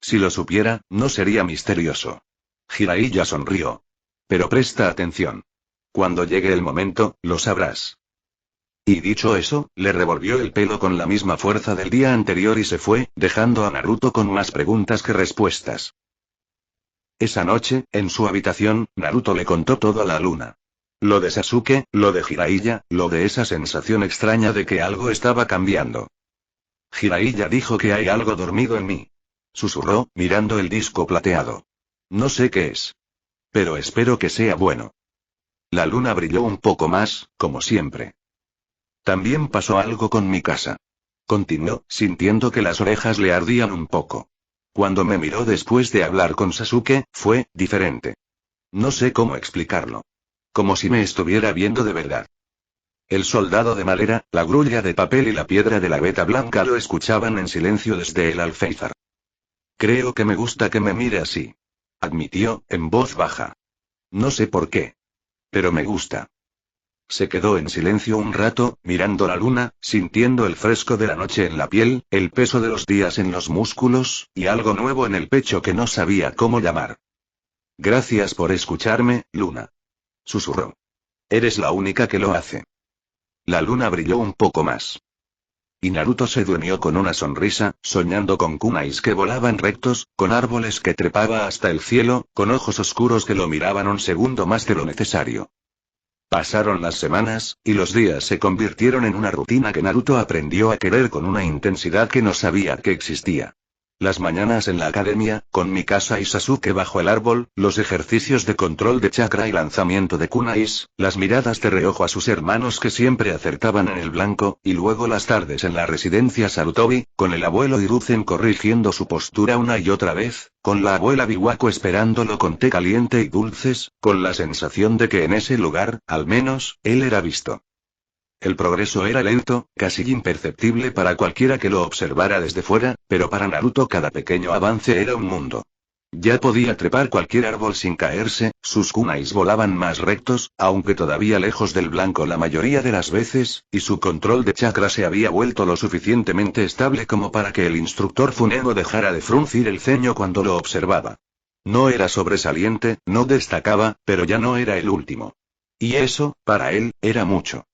Si lo supiera, no sería misterioso. Jiraiya sonrió. Pero presta atención. Cuando llegue el momento, lo sabrás. Y dicho eso, le revolvió el pelo con la misma fuerza del día anterior y se fue, dejando a Naruto con más preguntas que respuestas. Esa noche, en su habitación, Naruto le contó todo a la luna. Lo de Sasuke, lo de Jiraiya, lo de esa sensación extraña de que algo estaba cambiando. Jiraiya dijo que hay algo dormido en mí. Susurró, mirando el disco plateado. No sé qué es. Pero espero que sea bueno. La luna brilló un poco más, como siempre. También pasó algo con mi casa. Continuó, sintiendo que las orejas le ardían un poco. Cuando me miró después de hablar con Sasuke, fue diferente. No sé cómo explicarlo. Como si me estuviera viendo de verdad. El soldado de madera, la grulla de papel y la piedra de la veta blanca lo escuchaban en silencio desde el alféizar. Creo que me gusta que me mire así. Admitió, en voz baja. No sé por qué. Pero me gusta. Se quedó en silencio un rato, mirando la luna, sintiendo el fresco de la noche en la piel, el peso de los días en los músculos, y algo nuevo en el pecho que no sabía cómo llamar. Gracias por escucharme, luna. Susurró. Eres la única que lo hace. La luna brilló un poco más. Y Naruto se durmió con una sonrisa, soñando con kunais que volaban rectos, con árboles que trepaba hasta el cielo, con ojos oscuros que lo miraban un segundo más de lo necesario. Pasaron las semanas, y los días se convirtieron en una rutina que Naruto aprendió a querer con una intensidad que no sabía que existía. Las mañanas en la academia, con Mikasa y Sasuke bajo el árbol, los ejercicios de control de chakra y lanzamiento de kunais, las miradas de reojo a sus hermanos que siempre acertaban en el blanco, y luego las tardes en la residencia Sarutobi, con el abuelo Hiruzen corrigiendo su postura una y otra vez, con la abuela Biwako esperándolo con té caliente y dulces, con la sensación de que en ese lugar, al menos, él era visto. El progreso era lento, casi imperceptible para cualquiera que lo observara desde fuera, pero para Naruto cada pequeño avance era un mundo. Ya podía trepar cualquier árbol sin caerse, sus kunais volaban más rectos, aunque todavía lejos del blanco la mayoría de las veces, y su control de chakra se había vuelto lo suficientemente estable como para que el instructor Funeno dejara de fruncir el ceño cuando lo observaba. No era sobresaliente, no destacaba, pero ya no era el último. Y eso, para él, era mucho.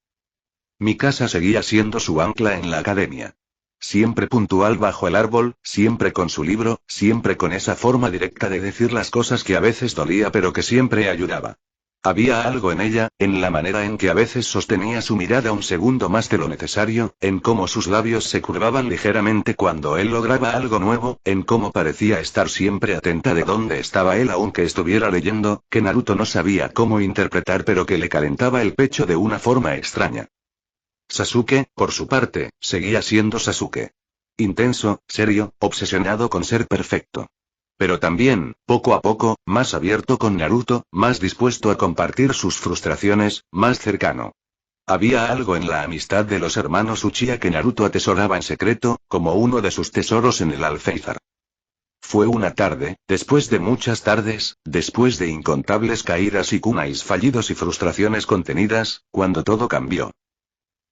Mikasa seguía siendo su ancla en la academia. Siempre puntual bajo el árbol, siempre con su libro, siempre con esa forma directa de decir las cosas que a veces dolía pero que siempre ayudaba. Había algo en ella, en la manera en que a veces sostenía su mirada un segundo más de lo necesario, en cómo sus labios se curvaban ligeramente cuando él lograba algo nuevo, en cómo parecía estar siempre atenta de dónde estaba él aunque estuviera leyendo, que Naruto no sabía cómo interpretar pero que le calentaba el pecho de una forma extraña. Sasuke, por su parte, seguía siendo Sasuke. Intenso, serio, obsesionado con ser perfecto. Pero también, poco a poco, más abierto con Naruto, más dispuesto a compartir sus frustraciones, más cercano. Había algo en la amistad de los hermanos Uchiha que Naruto atesoraba en secreto, como uno de sus tesoros en el alféizar. Fue una tarde, después de muchas tardes, después de incontables caídas y kunais fallidos y frustraciones contenidas, cuando todo cambió.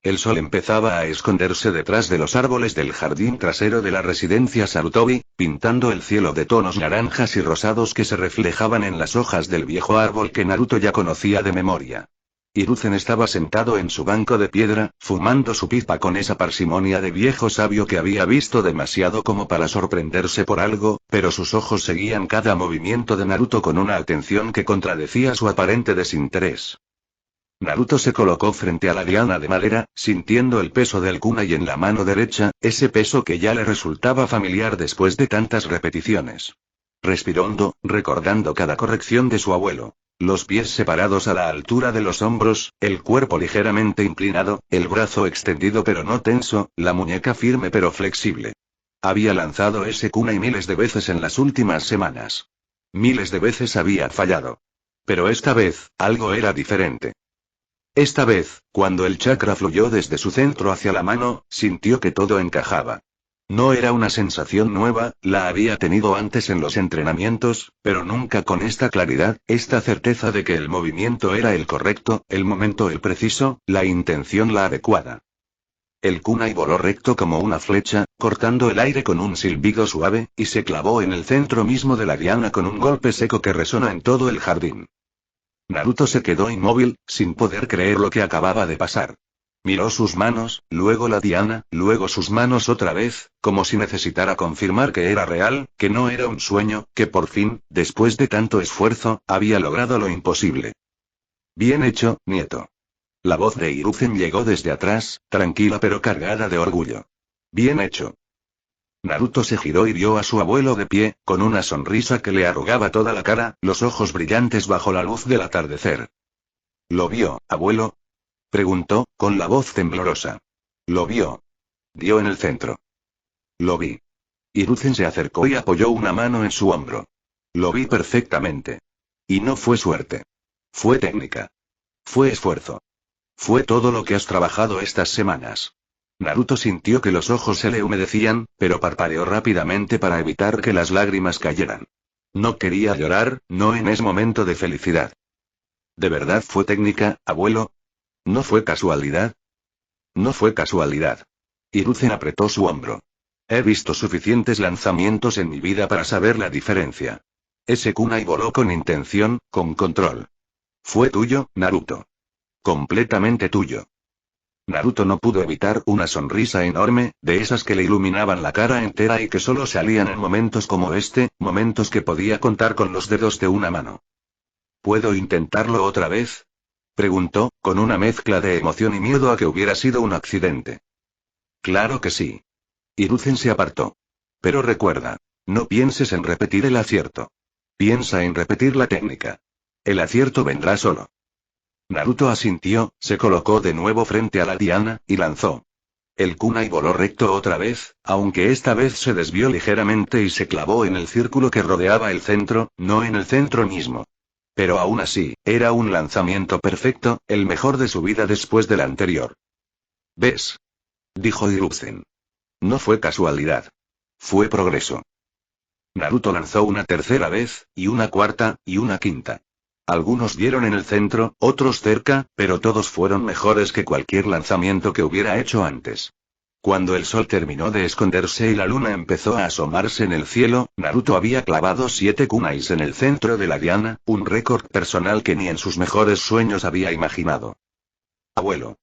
El sol empezaba a esconderse detrás de los árboles del jardín trasero de la residencia Sarutobi, pintando el cielo de tonos naranjas y rosados que se reflejaban en las hojas del viejo árbol que Naruto ya conocía de memoria. Hiruzen estaba sentado en su banco de piedra, fumando su pipa con esa parsimonia de viejo sabio que había visto demasiado como para sorprenderse por algo, pero sus ojos seguían cada movimiento de Naruto con una atención que contradecía su aparente desinterés. Naruto se colocó frente a la diana de madera, sintiendo el peso del kunai en la mano derecha, ese peso que ya le resultaba familiar después de tantas repeticiones. Respiró hondo, recordando cada corrección de su abuelo. Los pies separados a la altura de los hombros, el cuerpo ligeramente inclinado, el brazo extendido pero no tenso, la muñeca firme pero flexible. Había lanzado ese kunai miles de veces en las últimas semanas. Miles de veces había fallado. Pero esta vez, algo era diferente. Esta vez, cuando el chakra fluyó desde su centro hacia la mano, sintió que todo encajaba. No era una sensación nueva, la había tenido antes en los entrenamientos, pero nunca con esta claridad, esta certeza de que el movimiento era el correcto, el momento el preciso, la intención la adecuada. El kunai voló recto como una flecha, cortando el aire con un silbido suave, y se clavó en el centro mismo de la diana con un golpe seco que resonó en todo el jardín. Naruto se quedó inmóvil, sin poder creer lo que acababa de pasar. Miró sus manos, luego la diana, luego sus manos otra vez, como si necesitara confirmar que era real, que no era un sueño, que por fin, después de tanto esfuerzo, había logrado lo imposible. Bien hecho, nieto. La voz de Hiruzen llegó desde atrás, tranquila pero cargada de orgullo. Bien hecho. Naruto se giró y vio a su abuelo de pie, con una sonrisa que le arrugaba toda la cara, los ojos brillantes bajo la luz del atardecer. ¿Lo vio, abuelo? Preguntó, con la voz temblorosa. Lo vio. Dio en el centro. Lo vi. Hiruzen se acercó y apoyó una mano en su hombro. Lo vi perfectamente. Y no fue suerte. Fue técnica. Fue esfuerzo. Fue todo lo que has trabajado estas semanas. Naruto sintió que los ojos se le humedecían, pero parpadeó rápidamente para evitar que las lágrimas cayeran. No quería llorar, no en ese momento de felicidad. ¿De verdad fue técnica, abuelo? ¿No fue casualidad? No fue casualidad. Hiruzen apretó su hombro. He visto suficientes lanzamientos en mi vida para saber la diferencia. Ese kunai voló con intención, con control. Fue tuyo, Naruto. Completamente tuyo. Naruto no pudo evitar una sonrisa enorme, de esas que le iluminaban la cara entera y que solo salían en momentos como este, momentos que podía contar con los dedos de una mano. ¿Puedo intentarlo otra vez? Preguntó, con una mezcla de emoción y miedo a que hubiera sido un accidente. Claro que sí. Hiruzen se apartó. Pero recuerda, no pienses en repetir el acierto. Piensa en repetir la técnica. El acierto vendrá solo. Naruto asintió, se colocó de nuevo frente a la diana, y lanzó. El kunai voló recto otra vez, aunque esta vez se desvió ligeramente y se clavó en el círculo que rodeaba el centro, no en el centro mismo. Pero aún así, era un lanzamiento perfecto, el mejor de su vida después del anterior. ¿Ves? Dijo Hiruzen. No fue casualidad. Fue progreso. Naruto lanzó una tercera vez, y una cuarta, y una quinta. Algunos dieron en el centro, otros cerca, pero todos fueron mejores que cualquier lanzamiento que hubiera hecho antes. Cuando el sol terminó de esconderse y la luna empezó a asomarse en el cielo, Naruto había clavado 7 kunais en el centro de la diana, un récord personal que ni en sus mejores sueños había imaginado. Abuelo.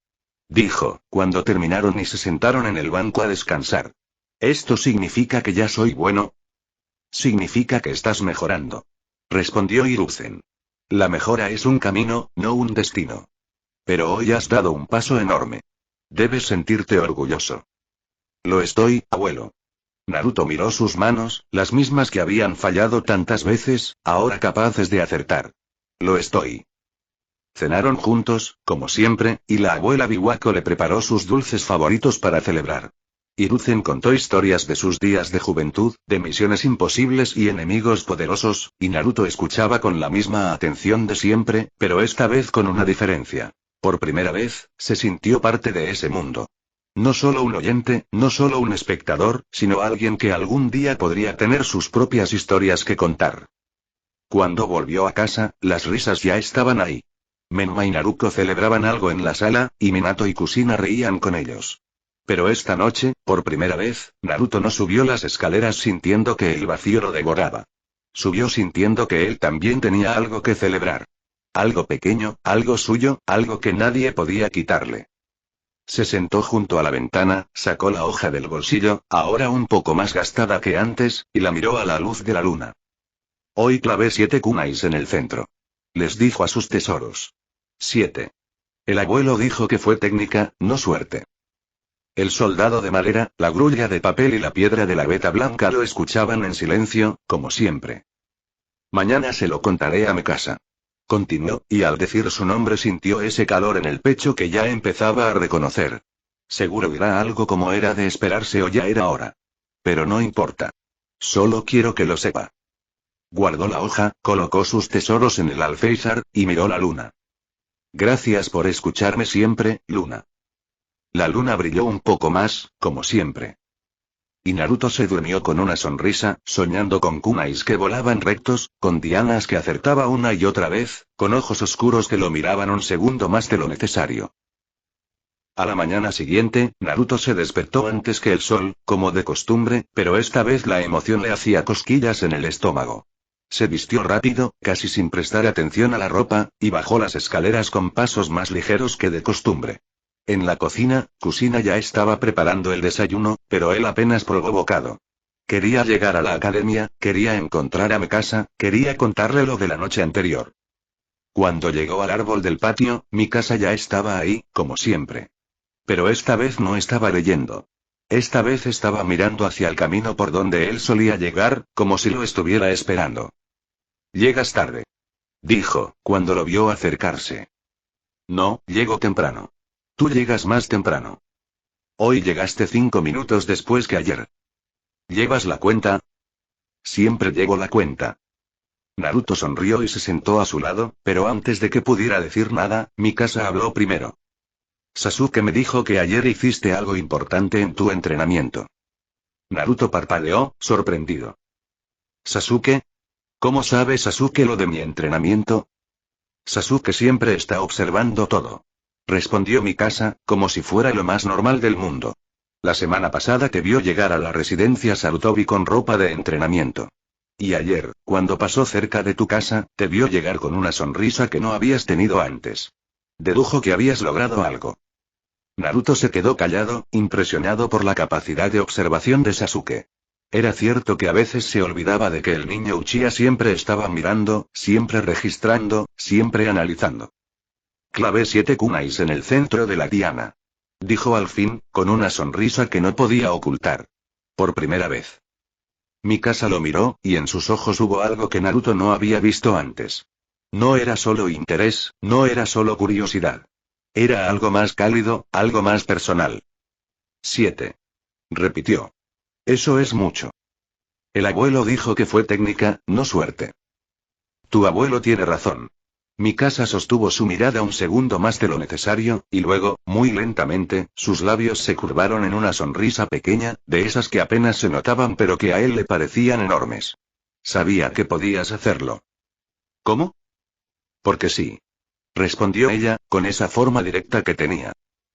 Dijo, cuando terminaron y se sentaron en el banco a descansar. ¿Esto significa que ya soy bueno? Significa que estás mejorando. Respondió Hiruzen. La mejora es un camino, no un destino. Pero hoy has dado un paso enorme. Debes sentirte orgulloso. Lo estoy, abuelo. Naruto miró sus manos, las mismas que habían fallado tantas veces, ahora capaces de acertar. Lo estoy. Cenaron juntos, como siempre, y la abuela Biwako le preparó sus dulces favoritos para celebrar. Hiruzen contó historias de sus días de juventud, de misiones imposibles y enemigos poderosos, y Naruto escuchaba con la misma atención de siempre, pero esta vez con una diferencia. Por primera vez, se sintió parte de ese mundo. No solo un oyente, no solo un espectador, sino alguien que algún día podría tener sus propias historias que contar. Cuando volvió a casa, las risas ya estaban ahí. Menma y Naruto celebraban algo en la sala, y Minato y Kushina reían con ellos. Pero esta noche, por primera vez, Naruto no subió las escaleras sintiendo que el vacío lo devoraba. Subió sintiendo que él también tenía algo que celebrar. Algo pequeño, algo suyo, algo que nadie podía quitarle. Se sentó junto a la ventana, sacó la hoja del bolsillo, ahora un poco más gastada que antes, y la miró a la luz de la luna. Hoy clavé 7 kunais en el centro. Les dijo a sus tesoros. 7. El abuelo dijo que fue técnica, no suerte. El soldado de madera, la grulla de papel y la piedra de la veta blanca lo escuchaban en silencio, como siempre. Mañana se lo contaré a mi casa. Continuó, y al decir su nombre sintió ese calor en el pecho que ya empezaba a reconocer. Seguro dirá algo como era de esperarse o ya era hora. Pero no importa. Solo quiero que lo sepa. Guardó la hoja, colocó sus tesoros en el alféizar, y miró la luna. Gracias por escucharme siempre, Luna. La luna brilló un poco más, como siempre. Y Naruto se durmió con una sonrisa, soñando con kunais que volaban rectos, con dianas que acertaba una y otra vez, con ojos oscuros que lo miraban un segundo más de lo necesario. A la mañana siguiente, Naruto se despertó antes que el sol, como de costumbre, pero esta vez la emoción le hacía cosquillas en el estómago. Se vistió rápido, casi sin prestar atención a la ropa, y bajó las escaleras con pasos más ligeros que de costumbre. En la cocina, Kusina ya estaba preparando el desayuno, pero él apenas probó bocado. Quería llegar a la academia, quería encontrar a Mikasa, quería contarle lo de la noche anterior. Cuando llegó al árbol del patio, Mikasa ya estaba ahí, como siempre. Pero esta vez no estaba leyendo. Esta vez estaba mirando hacia el camino por donde él solía llegar, como si lo estuviera esperando. «Llegas tarde», dijo, cuando lo vio acercarse. «No, llego temprano. Tú llegas más temprano. Hoy llegaste 5 minutos después que ayer. ¿Llevas la cuenta?» «Siempre llevo la cuenta». Naruto sonrió y se sentó a su lado, pero antes de que pudiera decir nada, Mikasa habló primero. «Sasuke me dijo que ayer hiciste algo importante en tu entrenamiento». Naruto parpadeó, sorprendido. «¿Sasuke? ¿Cómo sabe Sasuke lo de mi entrenamiento?» «Sasuke siempre está observando todo», respondió Mikasa, como si fuera lo más normal del mundo. «La semana pasada te vio llegar a la residencia Sarutobi con ropa de entrenamiento. Y ayer, cuando pasó cerca de tu casa, te vio llegar con una sonrisa que no habías tenido antes. Dedujo que habías logrado algo». Naruto se quedó callado, impresionado por la capacidad de observación de Sasuke. Era cierto que a veces se olvidaba de que el niño Uchiha siempre estaba mirando, siempre registrando, siempre analizando. «Clavé 7 kunais en el centro de la diana», dijo al fin, con una sonrisa que no podía ocultar. Por primera vez. Mikasa lo miró, y en sus ojos hubo algo que Naruto no había visto antes. No era solo interés, no era solo curiosidad. Era algo más cálido, algo más personal. 7. Repitió. «Eso es mucho». El abuelo dijo que fue técnica, no suerte. «Tu abuelo tiene razón». Mikasa sostuvo su mirada un segundo más de lo necesario, y luego, muy lentamente, sus labios se curvaron en una sonrisa pequeña, de esas que apenas se notaban pero que a él le parecían enormes. «Sabía que podías hacerlo». «¿Cómo?» «Porque sí», respondió ella, con esa forma directa que tenía.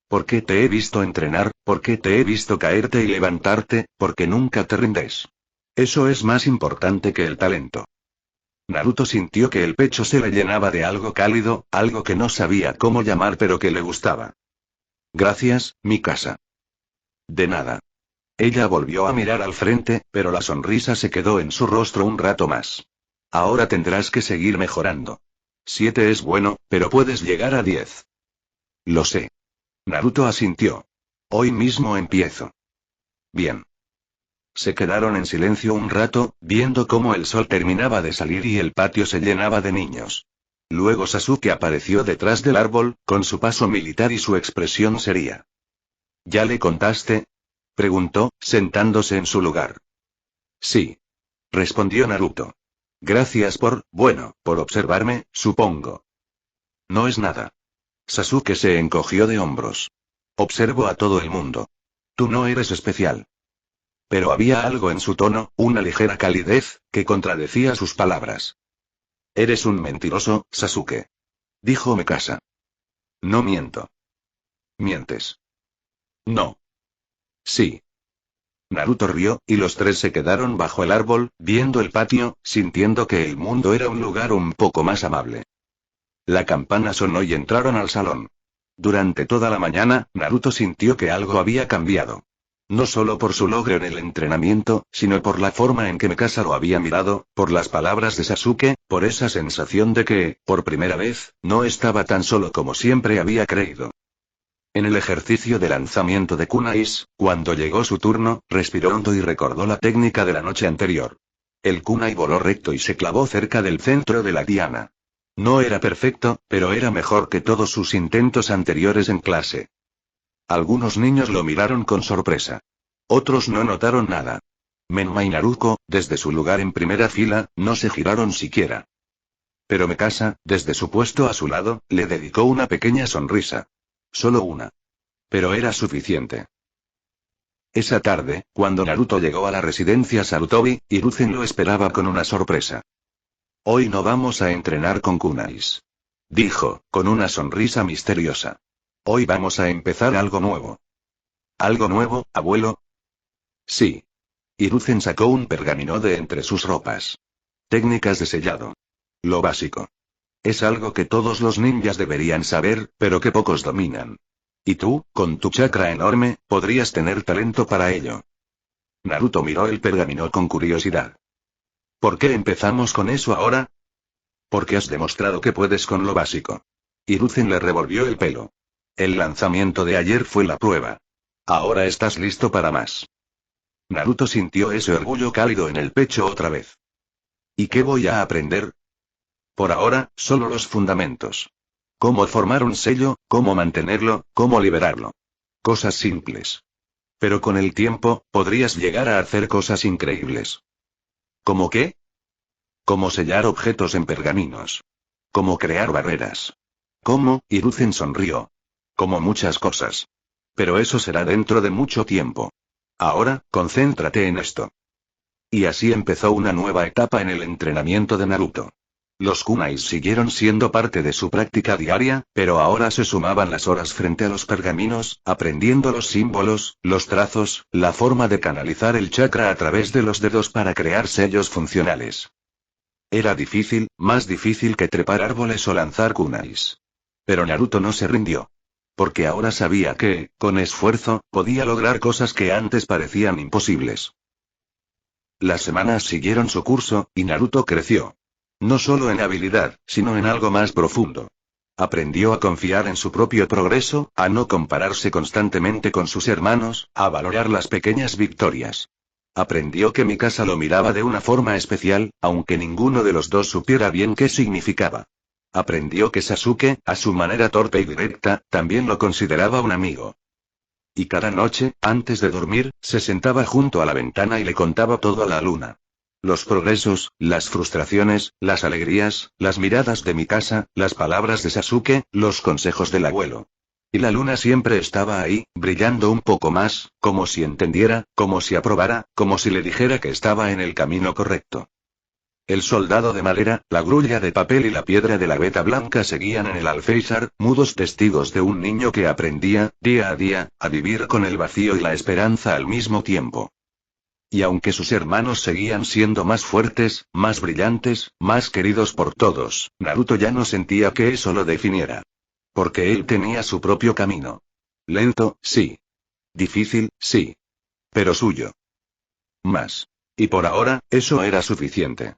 «Porque te he visto entrenar, porque te he visto caerte y levantarte, porque nunca te rindes. Eso es más importante que el talento». Naruto sintió que el pecho se le llenaba de algo cálido, algo que no sabía cómo llamar pero que le gustaba. «Gracias, Mikasa». «De nada». Ella volvió a mirar al frente, pero la sonrisa se quedó en su rostro un rato más. «Ahora tendrás que seguir mejorando. 7 es bueno, pero puedes llegar a 10. «Lo sé». Naruto asintió. «Hoy mismo empiezo». «Bien». Se quedaron en silencio un rato, viendo cómo el sol terminaba de salir y el patio se llenaba de niños. Luego Sasuke apareció detrás del árbol, con su paso militar y su expresión seria. «¿Ya le contaste?», preguntó, sentándose en su lugar. «Sí», respondió Naruto. «Gracias por observarme, supongo». «No es nada». Sasuke se encogió de hombros. «Observo a todo el mundo. Tú no eres especial». Pero había algo en su tono, una ligera calidez, que contradecía sus palabras. «Eres un mentiroso, Sasuke», dijo Mikasa. «No miento». «Mientes». «No». «Sí». Naruto rió, y los tres se quedaron bajo el árbol, viendo el patio, sintiendo que el mundo era un lugar un poco más amable. La campana sonó y entraron al salón. Durante toda la mañana, Naruto sintió que algo había cambiado. No solo por su logro en el entrenamiento, sino por la forma en que Mikasa lo había mirado, por las palabras de Sasuke, por esa sensación de que, por primera vez, no estaba tan solo como siempre había creído. En el ejercicio de lanzamiento de kunais, cuando llegó su turno, respiró hondo y recordó la técnica de la noche anterior. El kunai voló recto y se clavó cerca del centro de la diana. No era perfecto, pero era mejor que todos sus intentos anteriores en clase. Algunos niños lo miraron con sorpresa. Otros no notaron nada. Menma y Naruto, desde su lugar en primera fila, no se giraron siquiera. Pero Mikasa, desde su puesto a su lado, le dedicó una pequeña sonrisa. Solo una. Pero era suficiente. Esa tarde, cuando Naruto llegó a la residencia Sarutobi, Hiruzen lo esperaba con una sorpresa. Hoy no vamos a entrenar con kunais. Dijo, con una sonrisa misteriosa. Hoy vamos a empezar algo nuevo. ¿Algo nuevo, abuelo? Sí. Hiruzen sacó un pergamino de entre sus ropas. Técnicas de sellado. Lo básico. Es algo que todos los ninjas deberían saber, pero que pocos dominan. Y tú, con tu chakra enorme, podrías tener talento para ello. Naruto miró el pergamino con curiosidad. ¿Por qué empezamos con eso ahora? Porque has demostrado que puedes con lo básico. Hiruzen le revolvió el pelo. El lanzamiento de ayer fue la prueba. Ahora estás listo para más. Naruto sintió ese orgullo cálido en el pecho otra vez. ¿Y qué voy a aprender? Por ahora, solo los fundamentos. Cómo formar un sello, cómo mantenerlo, cómo liberarlo. Cosas simples. Pero con el tiempo, podrías llegar a hacer cosas increíbles. ¿Cómo qué? Cómo sellar objetos en pergaminos. Cómo crear barreras. ¿Cómo? Hiruzen sonrió. Como muchas cosas. Pero eso será dentro de mucho tiempo. Ahora, concéntrate en esto. Y así empezó una nueva etapa en el entrenamiento de Naruto. Los kunais siguieron siendo parte de su práctica diaria, pero ahora se sumaban las horas frente a los pergaminos, aprendiendo los símbolos, los trazos, la forma de canalizar el chakra a través de los dedos para crear sellos funcionales. Era difícil, más difícil que trepar árboles o lanzar kunais. Pero Naruto no se rindió. Porque ahora sabía que, con esfuerzo, podía lograr cosas que antes parecían imposibles. Las semanas siguieron su curso, y Naruto creció. No solo en habilidad, sino en algo más profundo. Aprendió a confiar en su propio progreso, a no compararse constantemente con sus hermanos, a valorar las pequeñas victorias. Aprendió que Mikasa lo miraba de una forma especial, aunque ninguno de los dos supiera bien qué significaba. Aprendió que Sasuke, a su manera torpe y directa, también lo consideraba un amigo. Y cada noche, antes de dormir, se sentaba junto a la ventana y le contaba todo a la luna. Los progresos, las frustraciones, las alegrías, las miradas de Mikasa, las palabras de Sasuke, los consejos del abuelo. Y la luna siempre estaba ahí, brillando un poco más, como si entendiera, como si aprobara, como si le dijera que estaba en el camino correcto. El soldado de madera, la grulla de papel y la piedra de la veta blanca seguían en el alféizar, mudos testigos de un niño que aprendía, día a día, a vivir con el vacío y la esperanza al mismo tiempo. Y aunque sus hermanos seguían siendo más fuertes, más brillantes, más queridos por todos, Naruto ya no sentía que eso lo definiera. Porque él tenía su propio camino. Lento, sí. Difícil, sí. Pero suyo. Más. Y por ahora, eso era suficiente.